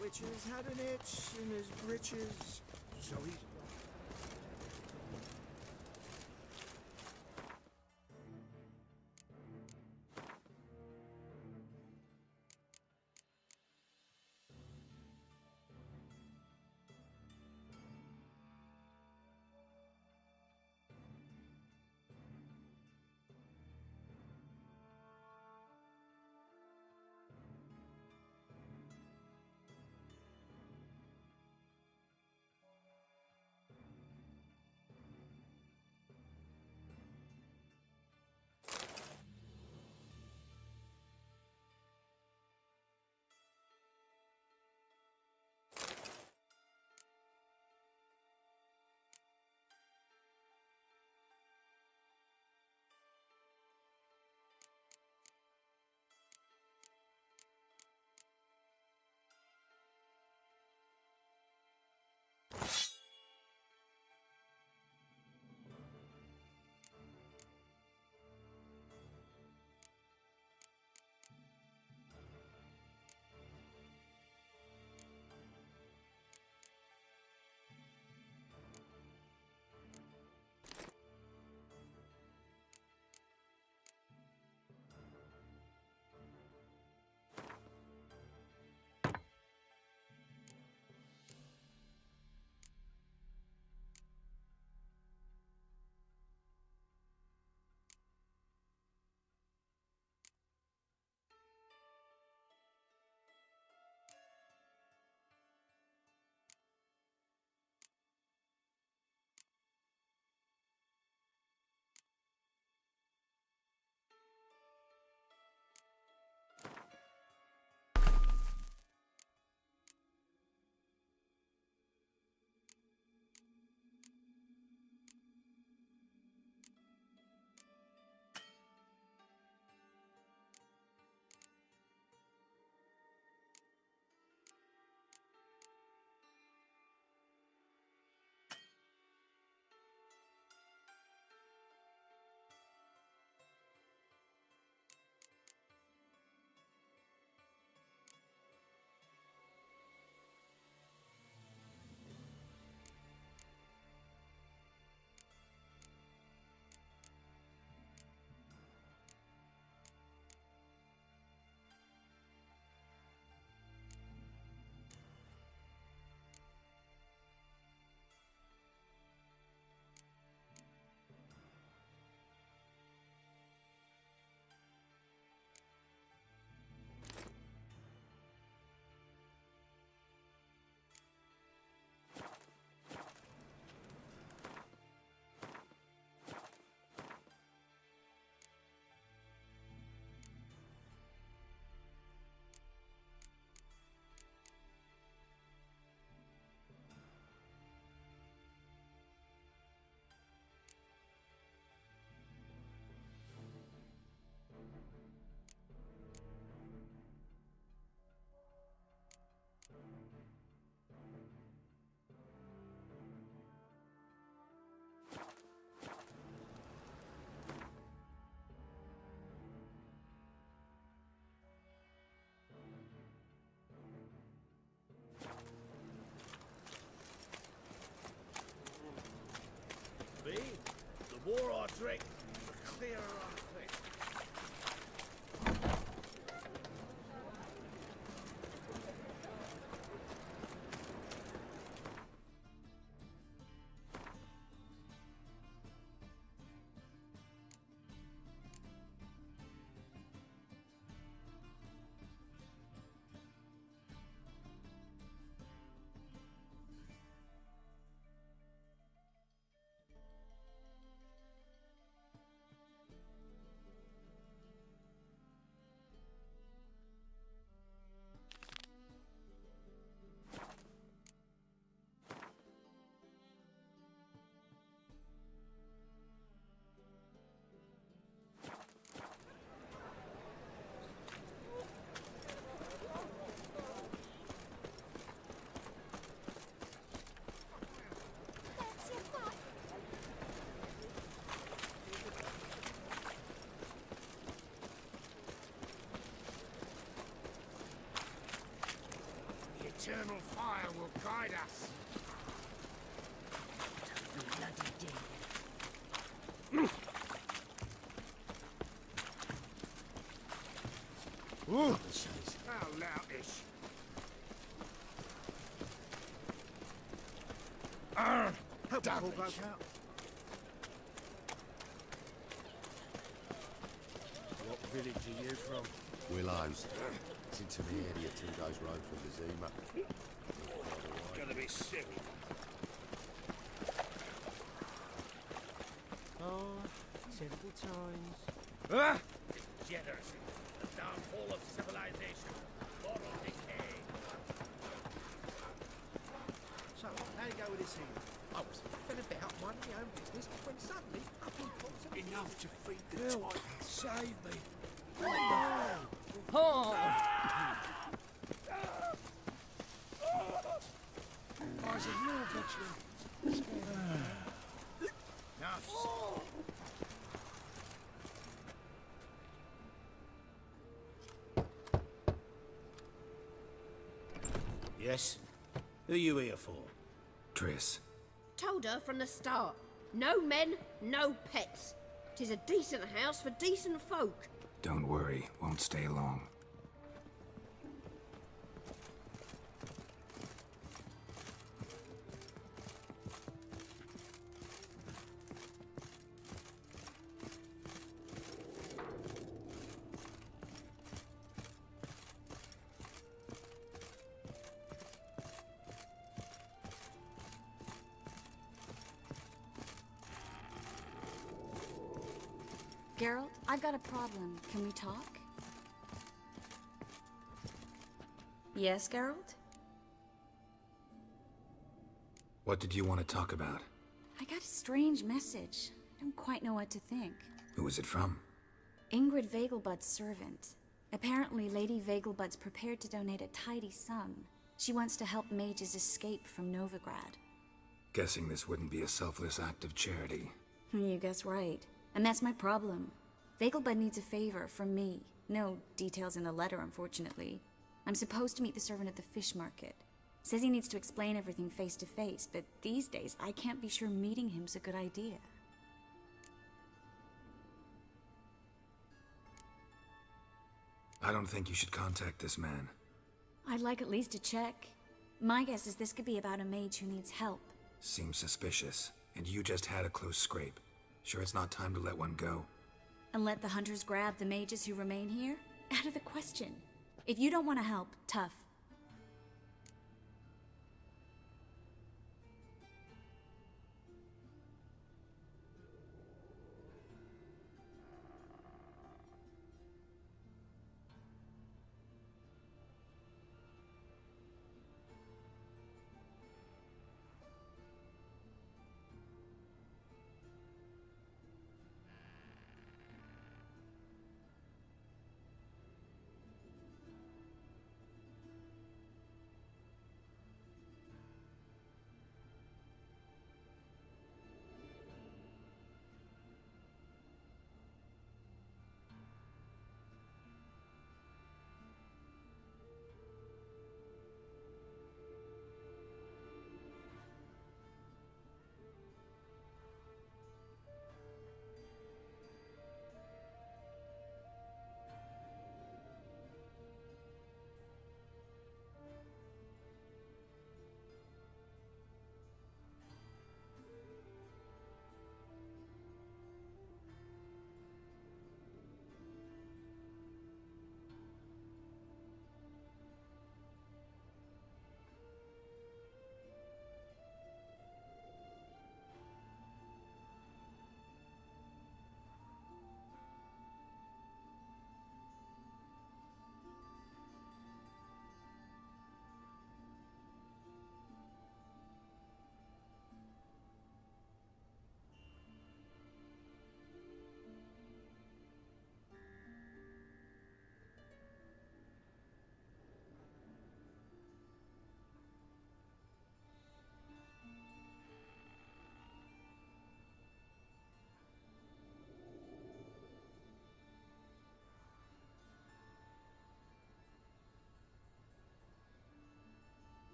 Witches had an itch in his britches, so he's... be. The more I drink, the clearer I think. Eternal fire will guide us. Ooh. How loutish. Help all broke out. What village are you from? Willows. It's into the area 2 days' road from Zima. Gonna be civil. Oh, terrible times. Ah! Degeneracy. The downfall of civilization. Moral decay. So, how you go with this here? I was faffing about minding my own business when suddenly up he pops up. Enough to feed the Help. tiger. Save me. Oh! I was a law veteran. Now, yes? Who you here for? Triss. Told her from the start. No men, no pets. 'Tis a decent house for decent folk. Don't worry, won't stay long. Geralt, I've got a problem. Can we talk? Yes, Geralt? What did you want to talk about? I got a strange message. I don't quite know what to think. Who was it from? Ingrid Vegelbud's servant. Apparently, Lady Vegelbud's prepared to donate a tidy sum. She wants to help mages escape from Novigrad. Guessing this wouldn't be a selfless act of charity. You guess right. And that's my problem. Vegelbud needs a favor from me. No details in the letter, unfortunately. I'm supposed to meet the servant at the fish market. Says he needs to explain everything face to face, but these days I can't be sure meeting him's a good idea. I don't think you should contact this man. I'd like at least to check. My guess is this could be about a mage who needs help. Seems suspicious, and you just had a close scrape. Sure it's not time to let one go? And let the hunters grab the mages who remain here? Out of the question. If you don't want to help, tough.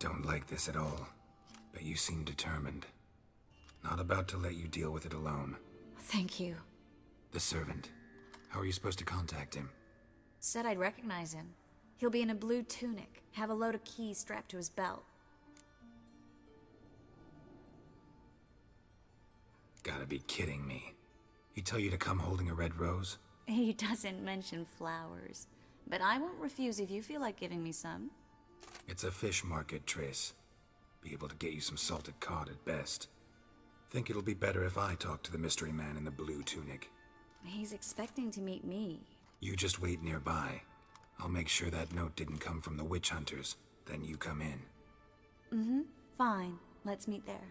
Don't like this at all, but you seem determined. Not about to let you deal with it alone. Thank you. The servant. How are you supposed to contact him? Said I'd recognize him. He'll be in a blue tunic, have a load of keys strapped to his belt. Gotta be kidding me. He tell you to come holding a red rose? He doesn't mention flowers, but I won't refuse if you feel like giving me some. It's a fish market, Triss. Be able to get you some salted cod at best. Think it'll be better if I talk to the mystery man in the blue tunic. He's expecting to meet me. You just wait nearby. I'll make sure that note didn't come from the witch hunters. Then you come in. Mm-hmm. Fine. Let's meet there.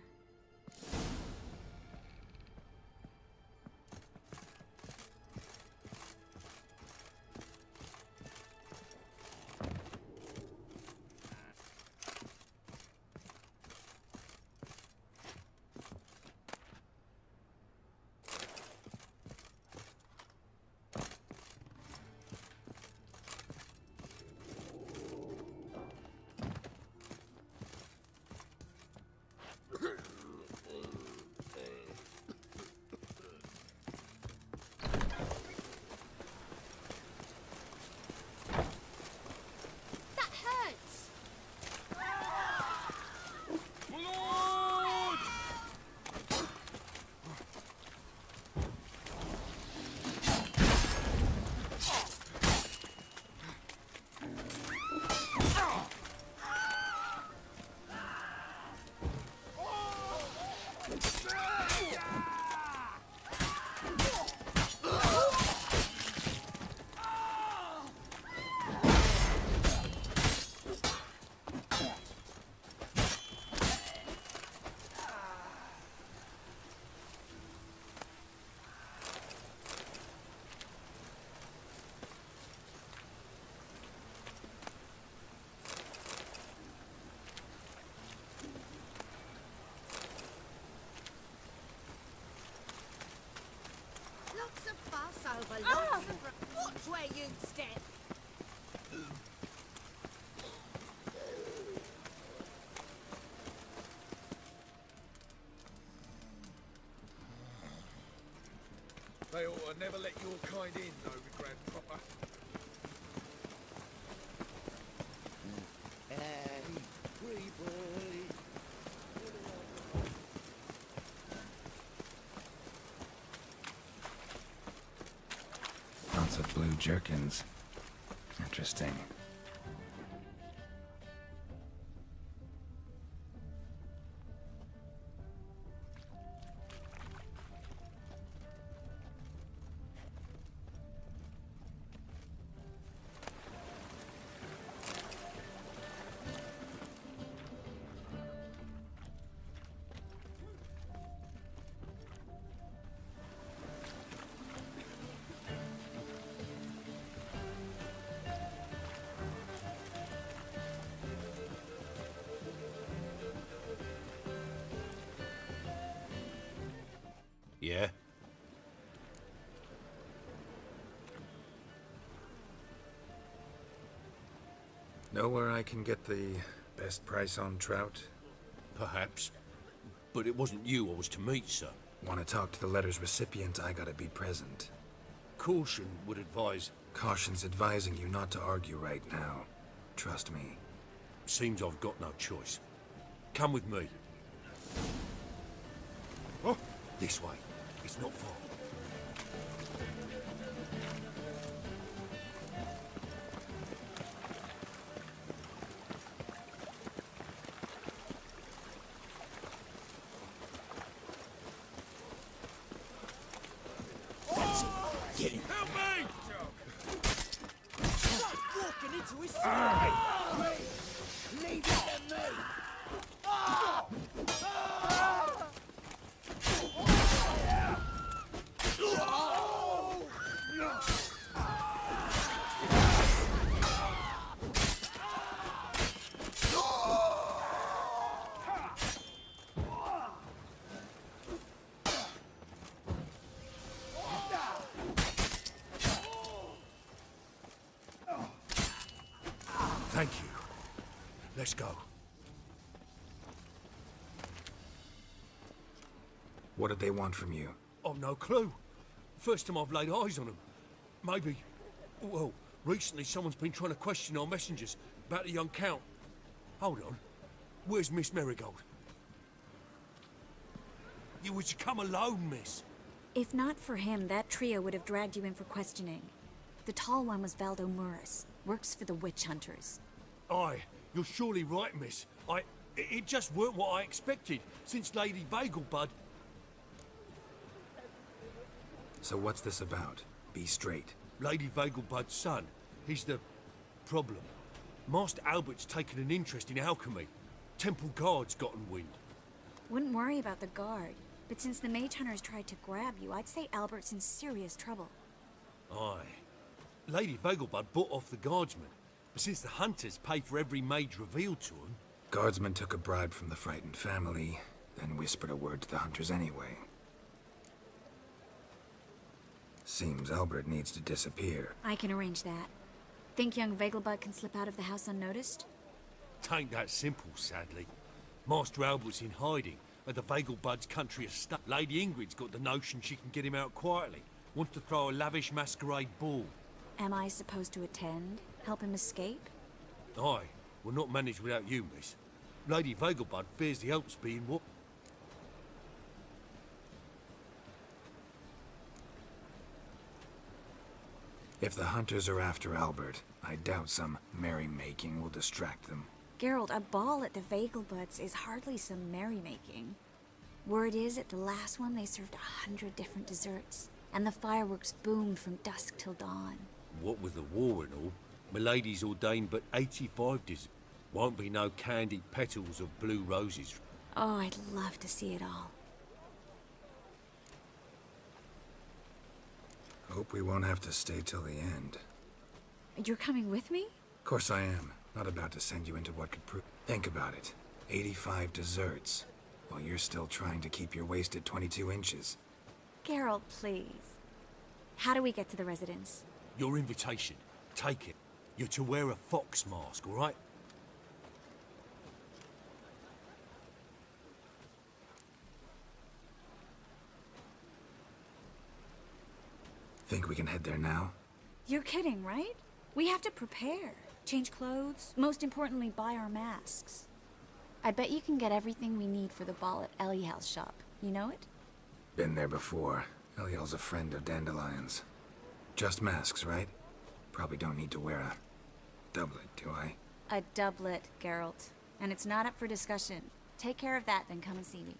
Watch where you step. They ought to never let your kind in, though, the Grand Proper. Lots of blue jerkins. Interesting. Yeah? Know where I can get the best price on trout? Perhaps. But it wasn't you I was to meet, sir. Want to talk to the letter's recipient, I gotta be present. Caution would advise... Caution's advising you not to argue right now. Trust me. Seems I've got no choice. Come with me. Oh, this way. It's not far. Get him. Help me! Stop walking into his side! Leave it to me. Thank you. Let's go. What did they want from you? I've no clue. First time I've laid eyes on them. Maybe... Well, recently someone's been trying to question our messengers about the young Count. Hold on. Where's Miss Marigold? You were to come alone, miss. If not for him, that trio would have dragged you in for questioning. The tall one was Valdo Muris. Works for the witch hunters. Aye, you're surely right, miss. It just weren't what I expected, since Lady Vagelbud... So what's this about? Be straight. Lady Vagelbud's son. He's the... problem. Master Albert's taken an interest in alchemy. Temple guards gotten wind. Wouldn't worry about the guard. But since the mage hunters tried to grab you, I'd say Albert's in serious trouble. Aye. Lady Vagelbud bought off the guardsmen. But since the hunters pay for every mage revealed to them... Guardsmen took a bribe from the frightened family, then whispered a word to the hunters anyway. Seems Albert needs to disappear. I can arrange that. Think young Vagelbud can slip out of the house unnoticed? Tain't that simple, sadly. Master Albert's in hiding at the Vagelbud's country estate. Lady Ingrid's got the notion she can get him out quietly. Wants to throw a lavish masquerade ball. Am I supposed to attend? Help him escape? Aye. We'll not manage without you, miss. Lady Vagelbud fears the Alps being what? If the hunters are after Albert, I doubt some merrymaking will distract them. Geralt, a ball at the Vagelbuds is hardly some merrymaking. Word is, at the last one they served 100 different desserts, and the fireworks boomed from dusk till dawn. What with the war and all, Milady's ordained but 85 desserts. Won't be no candied petals of blue roses. Oh, I'd love to see it all. Hope we won't have to stay till the end. You're coming with me? Of course I am. Not about to send you into what could prove... Think about it. 85 desserts, while you're still trying to keep your waist at 22 inches. Geralt, please. How do we get to the residence? Your invitation. Take it. You're to wear a fox mask, all right? Think we can head there now? You're kidding, right? We have to prepare. Change clothes. Most importantly, buy our masks. I bet you can get everything we need for the ball at Eliel's shop. You know it? Been there before. Eliel's a friend of Dandelion's. Just masks, right? Probably don't need to wear a doublet, do I? A doublet, Geralt. And it's not up for discussion. Take care of that, then come and see me.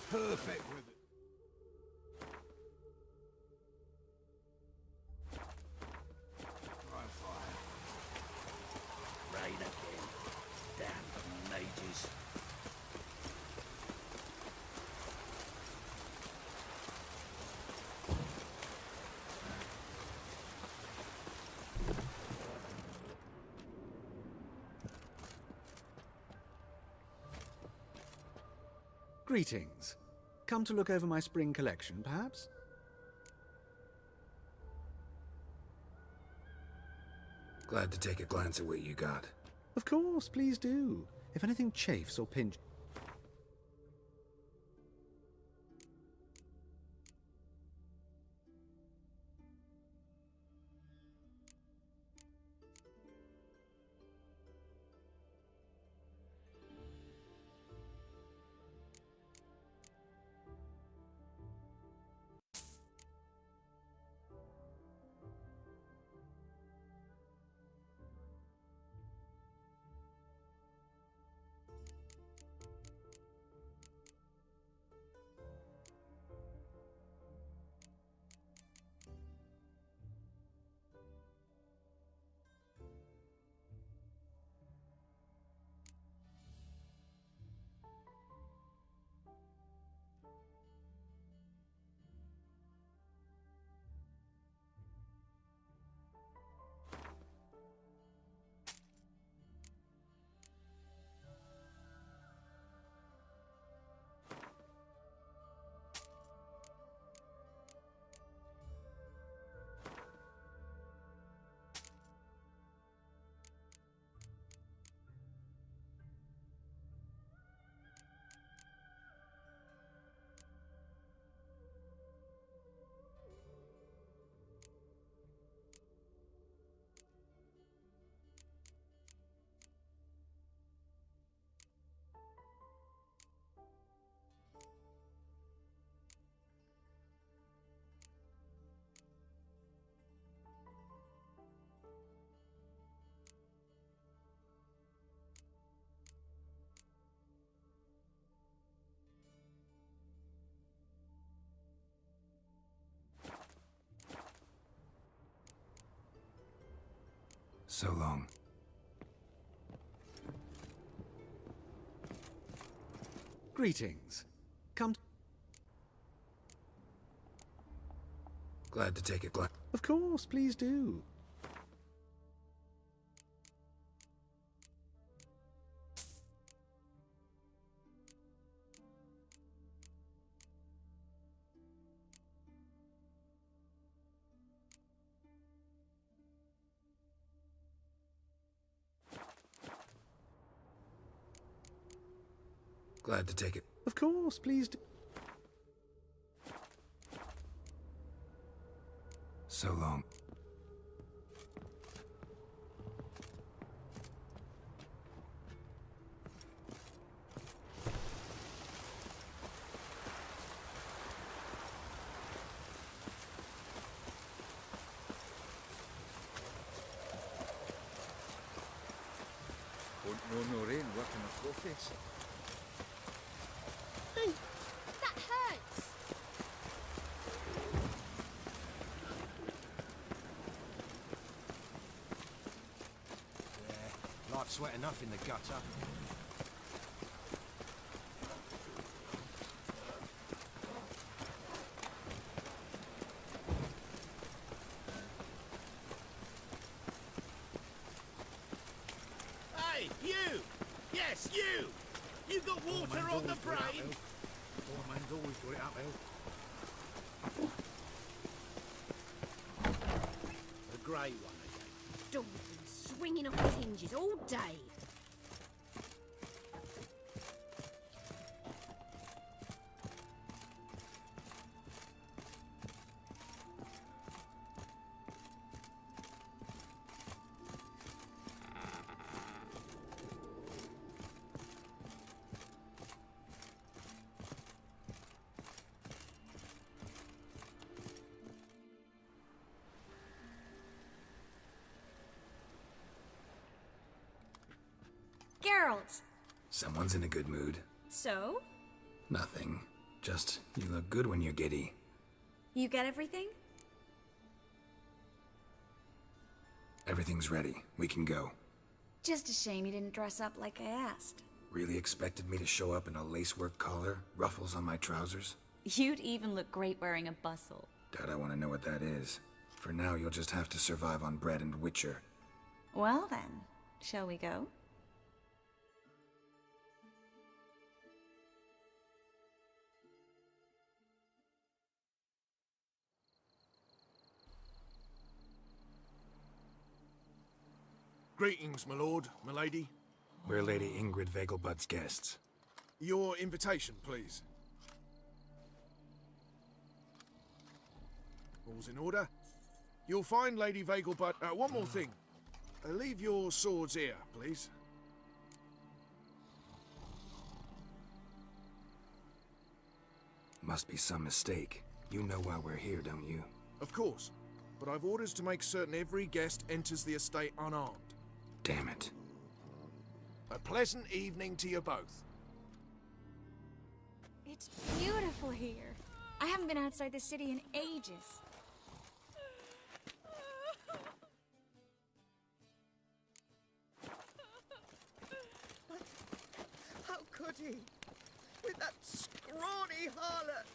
Perfect with it. Right fire. Rain again. Damn mages. Greetings. Come to look over my spring collection, perhaps? Glad to take a glance at what you got. Of course, please do. If anything chafes or pinches... So long. Greetings. Come. Glad to take a glance. Of course, please do. Glad to take it. Of course, please do. So long. Wouldn't know no rain working a office. That hurts! Yeah, life's wet enough in the gutter. Hey, you! Yes, you! You got water on the brain? Poor man's always got it uphill. The grey one again. Dog swinging off his hinges all day. Geralt! Someone's in a good mood. So? Nothing. Just, you look good when you're giddy. You get everything? Everything's ready. We can go. Just a shame you didn't dress up like I asked. Really expected me to show up in a lacework collar, ruffles on my trousers? You'd even look great wearing a bustle. Doubt I want to know what that is. For now, you'll just have to survive on bread and Witcher. Well then, shall we go? Greetings, my lord, my lady. We're Lady Ingrid Vegelbud's guests. Your invitation, please. All's in order. You'll find Lady Vegelbud... one more thing. Leave your swords here, please. Must be some mistake. You know why we're here, don't you? Of course. But I've orders to make certain every guest enters the estate unarmed. Damn it. A pleasant evening to you both. It's beautiful here. I haven't been outside the city in ages. How could he? With that scrawny harlot!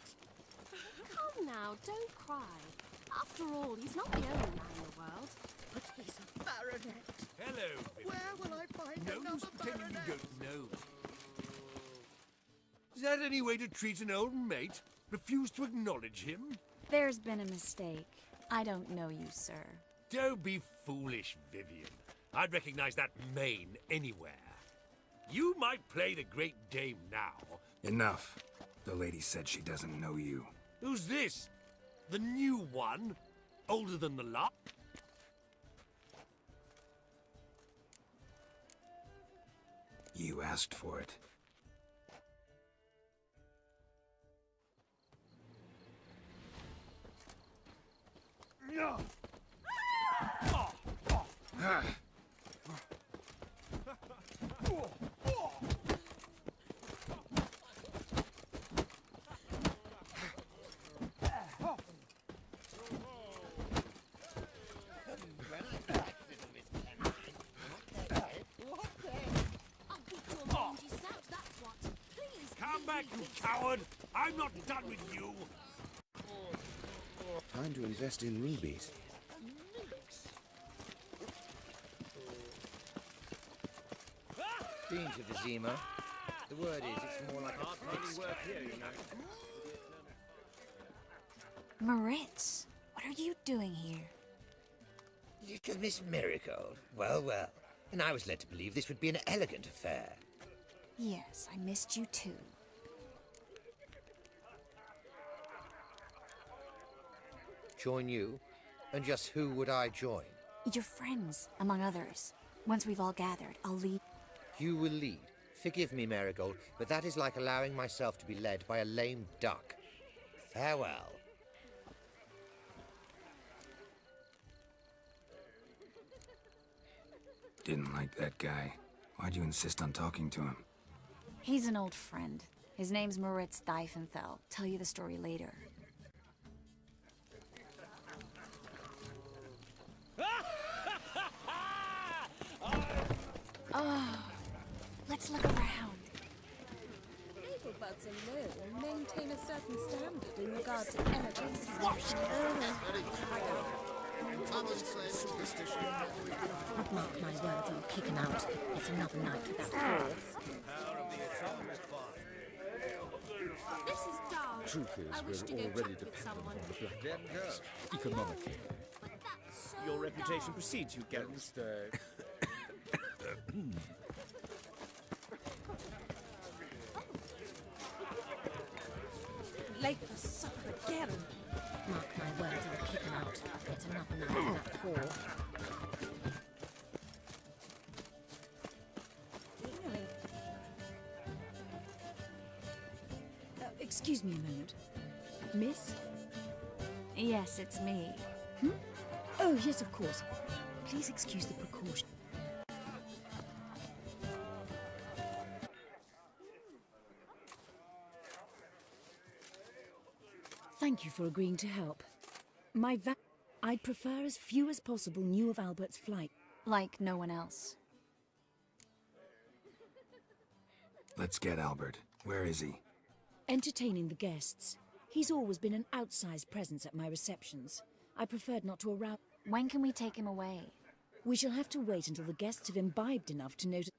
Come now, don't cry. After all, he's not the only man in the world. But he's a baronet. Hello, Where will I find No another use pretending baronet? you don't know. Is that any way to treat an old mate? Refuse to acknowledge him? There's been a mistake. I don't know you, sir. Don't be foolish, Vivian. I'd recognize that mane anywhere. You might play the Great Dame now. Enough. The lady said she doesn't know you. Who's this? The new one? Older than the lot? You asked for it. No! You coward! I'm not done with you! Time to invest in rubies. Dean to Vizima. The word is, it's more like a pigsty. work here, you know. Moritz, what are you doing here? Little Miss Marigold. Well, well. And I was led to believe this would be an elegant affair. Yes, I missed you too. Join you? And just who would I join? Your friends, among others. Once we've all gathered, I'll lead. You will lead. Forgive me, Marigold, but that is like allowing myself to be led by a lame duck. Farewell. Didn't like that guy. Why'd you insist on talking to him? He's an old friend. His name's Moritz Diefenthal. Tell you the story later. Oh, let's look around. Bugs alone maintain a certain standard in regards to elegance. Mark my words, I'll kick him out. It's another night without horse. This is dull. Truth is, I wish to we're go already chat with dependent someone. on the black markets, economically. Your reputation precedes you, Gangster. Late for supper again. Mark my words, I'll kick him out. It's another night without horse. Excuse me a moment. Miss? Yes, it's me. Oh, yes, of course. Please excuse the precaution. Thank you for agreeing to help. I'd prefer as few as possible knew of Albert's flight. Like no one else. Let's get Albert. Where is he? Entertaining the guests. He's always been an outsized presence at my receptions. I preferred not to arouse... When can we take him away? We shall have to wait until the guests have imbibed enough to notice...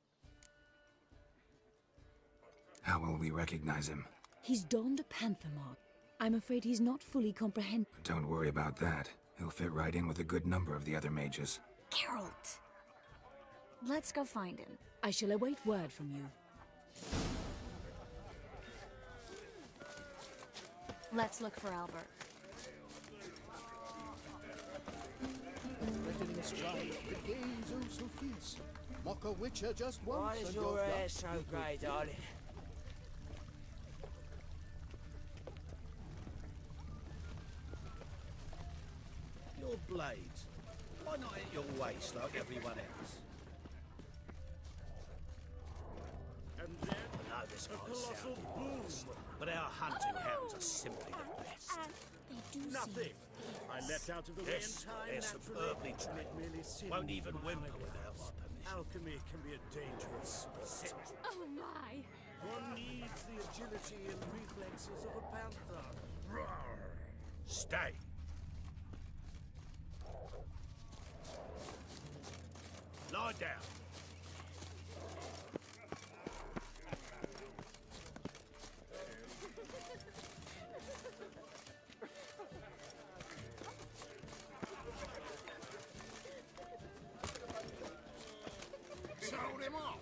How will we recognize him? He's donned a panther mark. I'm afraid he's not fully comprehend... Don't worry about that. He'll fit right in with a good number of the other mages. Geralt! Let's go find him. I shall await word from you. Let's look for Albert. Written in scribe, the gaze oh so fierce. Mock a witcher just once. Why is and your you're hair young. so grey, darling? Your blades. Why not at your waist like everyone else? And then I know this might sound immodest, but our hunting hounds are simply the best. They do nothing. I leapt out of the way in Yes, time. they're naturally. superbly trained. Won't even whimper without my permission. Alchemy can be a dangerous sport. Oh my! One needs the agility and reflexes of a panther. Roar! Stay. Lie down. Sold him off.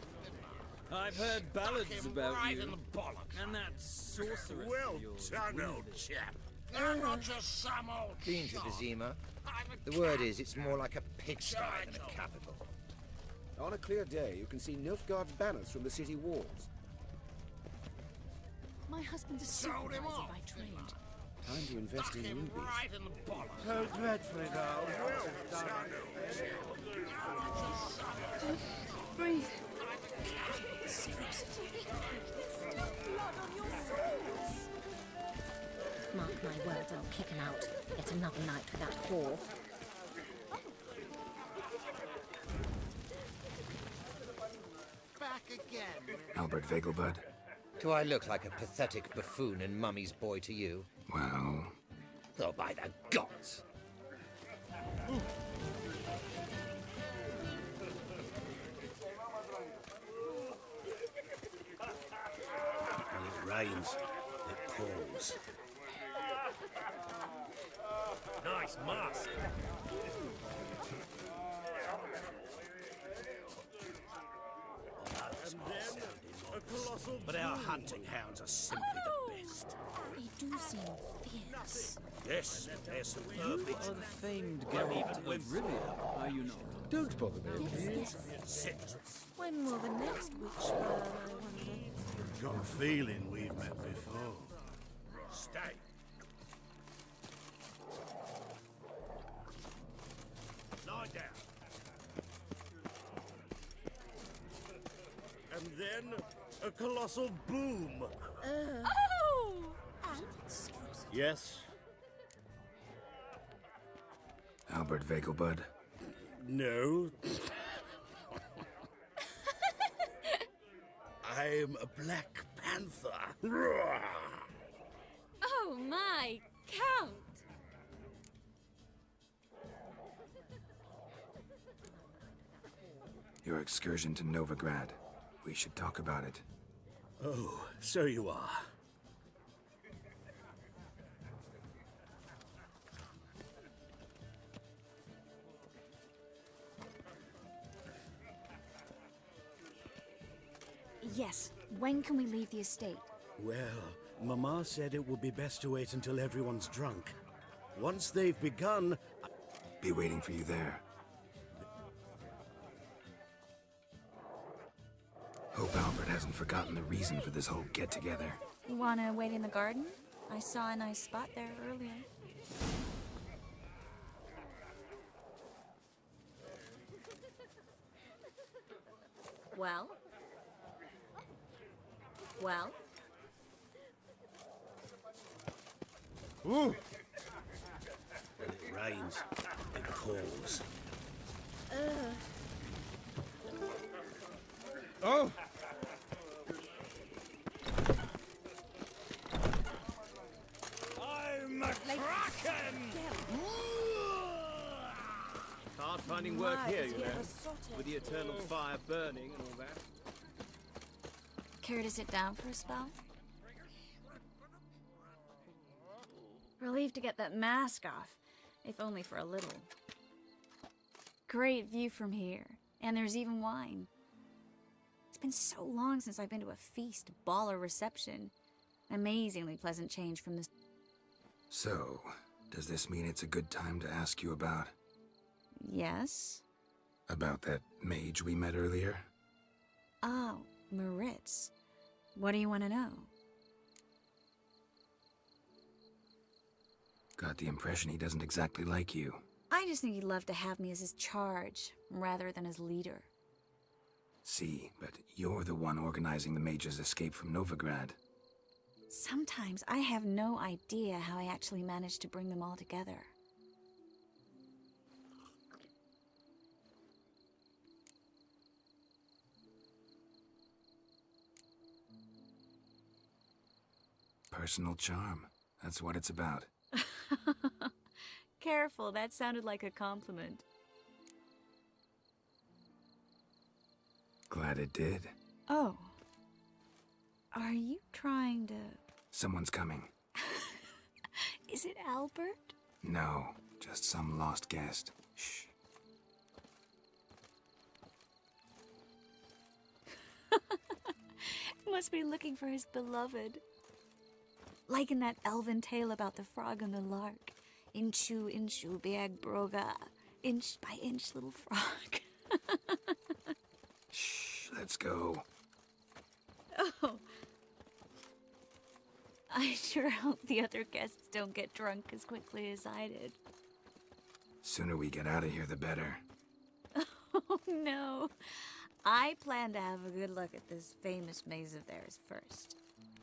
I've heard ballads Stuck him about right you. in the bollocks. And that sorceress Well of yours. done, Gwyneth. old chap. I'm not just some old Dean to shot. Vizima. I'm a The word is, it's more like a pigsty than a capital. On a clear day, you can see Nilfgaard's banners from the city walls. My husband's a Sold him supervisor off. by trade. Time to invest Stuck in him rubies. right in the bollocks. So dreadfully dull. Well done, old chap. Breathe. Seriously? There's still blood on your swords! Mark my words, I'll kick him out. It's another night without horse. Back again. Albert Vegelbud? Do I look like a pathetic buffoon and Mummy's boy to you? Well... Oh, by the gods! When it rains, it pours. Nice mask. But our hunting hounds are simply the best. They do seem fierce. Yes, they're superb. You are the famed Geralt of Rivia, are you not? Don't bother me, please. Citrus. When will the next witch burn, I wonder? Got a feeling we've met before. Stay. Lie down. And then a colossal boom. Oh! Yes? Albert Vegelbud. No. I'm a Black Panther. Oh my, Count! Your excursion to Novigrad. We should talk about it. Oh, so you are. Yes. When can we leave the estate? Well, Mama said it would be best to wait until everyone's drunk. Once they've begun... Be waiting for you there. Hope Albert hasn't forgotten the reason for this whole get-together. Wanna wait in the garden? I saw a nice spot there earlier. Well? Well? Ooh. When it rains, it pours. Oh! I'm a kraken! Hard finding work here, you know, with the eternal fire burning and all that. Care to sit down for a spell? Relieved to get that mask off, if only for a little. Great view from here, and there's even wine. It's been so long since I've been to a feast, ball, or reception. Amazingly pleasant change from this. So, does this mean it's a good time to ask you about... Yes? About that mage we met earlier? Oh, Maritz. What do you want to know? Got the impression he doesn't exactly like you. I just think he'd love to have me as his charge, rather than his leader. See, but you're the one organizing the mage's escape from Novigrad. Sometimes I have no idea how I actually managed to bring them all together. Personal charm. That's what it's about. Careful, that sounded like a compliment. Glad it did. Oh. Are you trying to... Someone's coming. Is it Albert? No, just some lost guest. Shh. Must be looking for his beloved. Like in that elven tale about the frog and the lark. Inchu, inchu, biag broga. Inch by inch, little frog. Shh, let's go. Oh. I sure hope the other guests don't get drunk as quickly as I did. Sooner we get out of here, the better. Oh, no. I plan to have a good look at this famous maze of theirs first.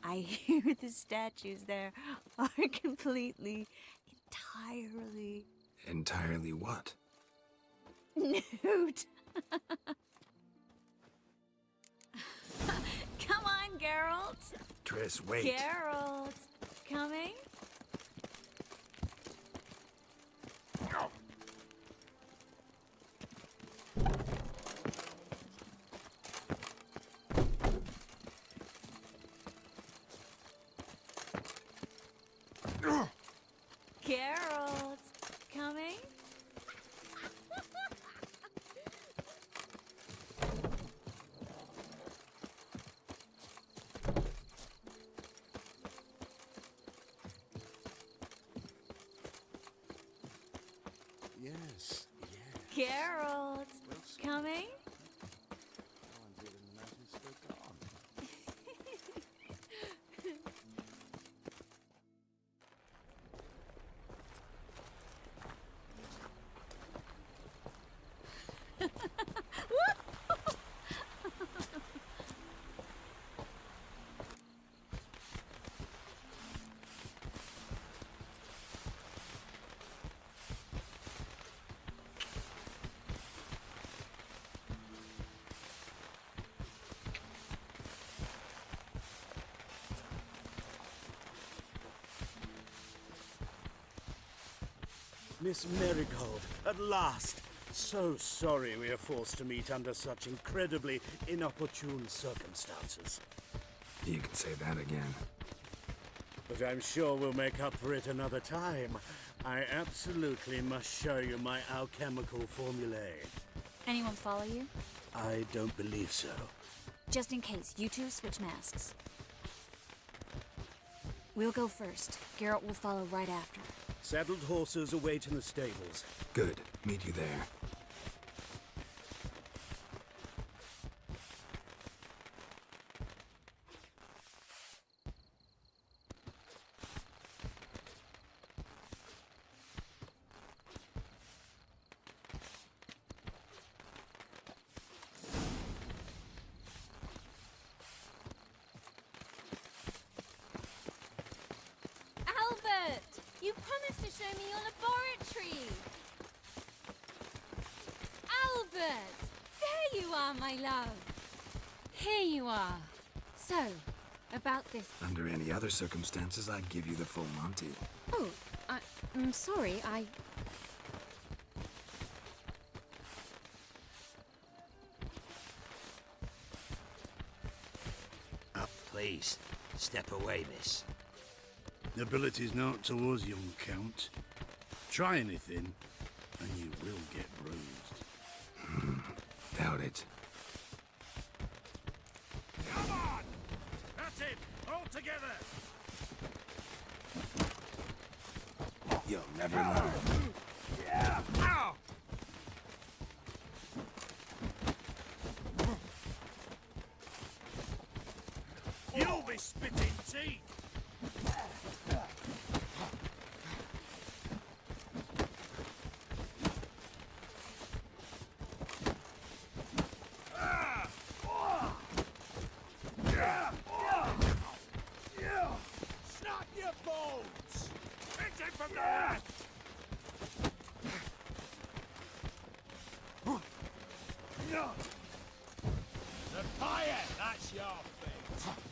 I hear the statues there are completely, entirely... Entirely what? Nude. Come on, Geralt. Triss, wait. Geralt. Coming? Geralt. Coming? Yes, yes. Geralt. Coming? Miss Marigold, at last! So sorry we are forced to meet under such incredibly inopportune circumstances. You can say that again. But I'm sure we'll make up for it another time. I absolutely must show you my alchemical formulae. Anyone follow you? I don't believe so. Just in case, you two switch masks. We'll go first. Geralt will follow right after. Saddled horses await in the stables. Good. Meet you there. Albert! You promised to show me your laboratory! Albert! There you are, my love! Here you are. So, about this... Under any other circumstances, I'd give you the full Monty. Oh, I'm sorry, Please, step away, miss. Nobility's not towards young Count. Try anything, and you will get bruised. Doubt it. Come on! That's it! All together! You'll never learn. Yeah! Ow! You'll be spitting teeth! Snap your bones! Hit it from there! The fire! That's your fate!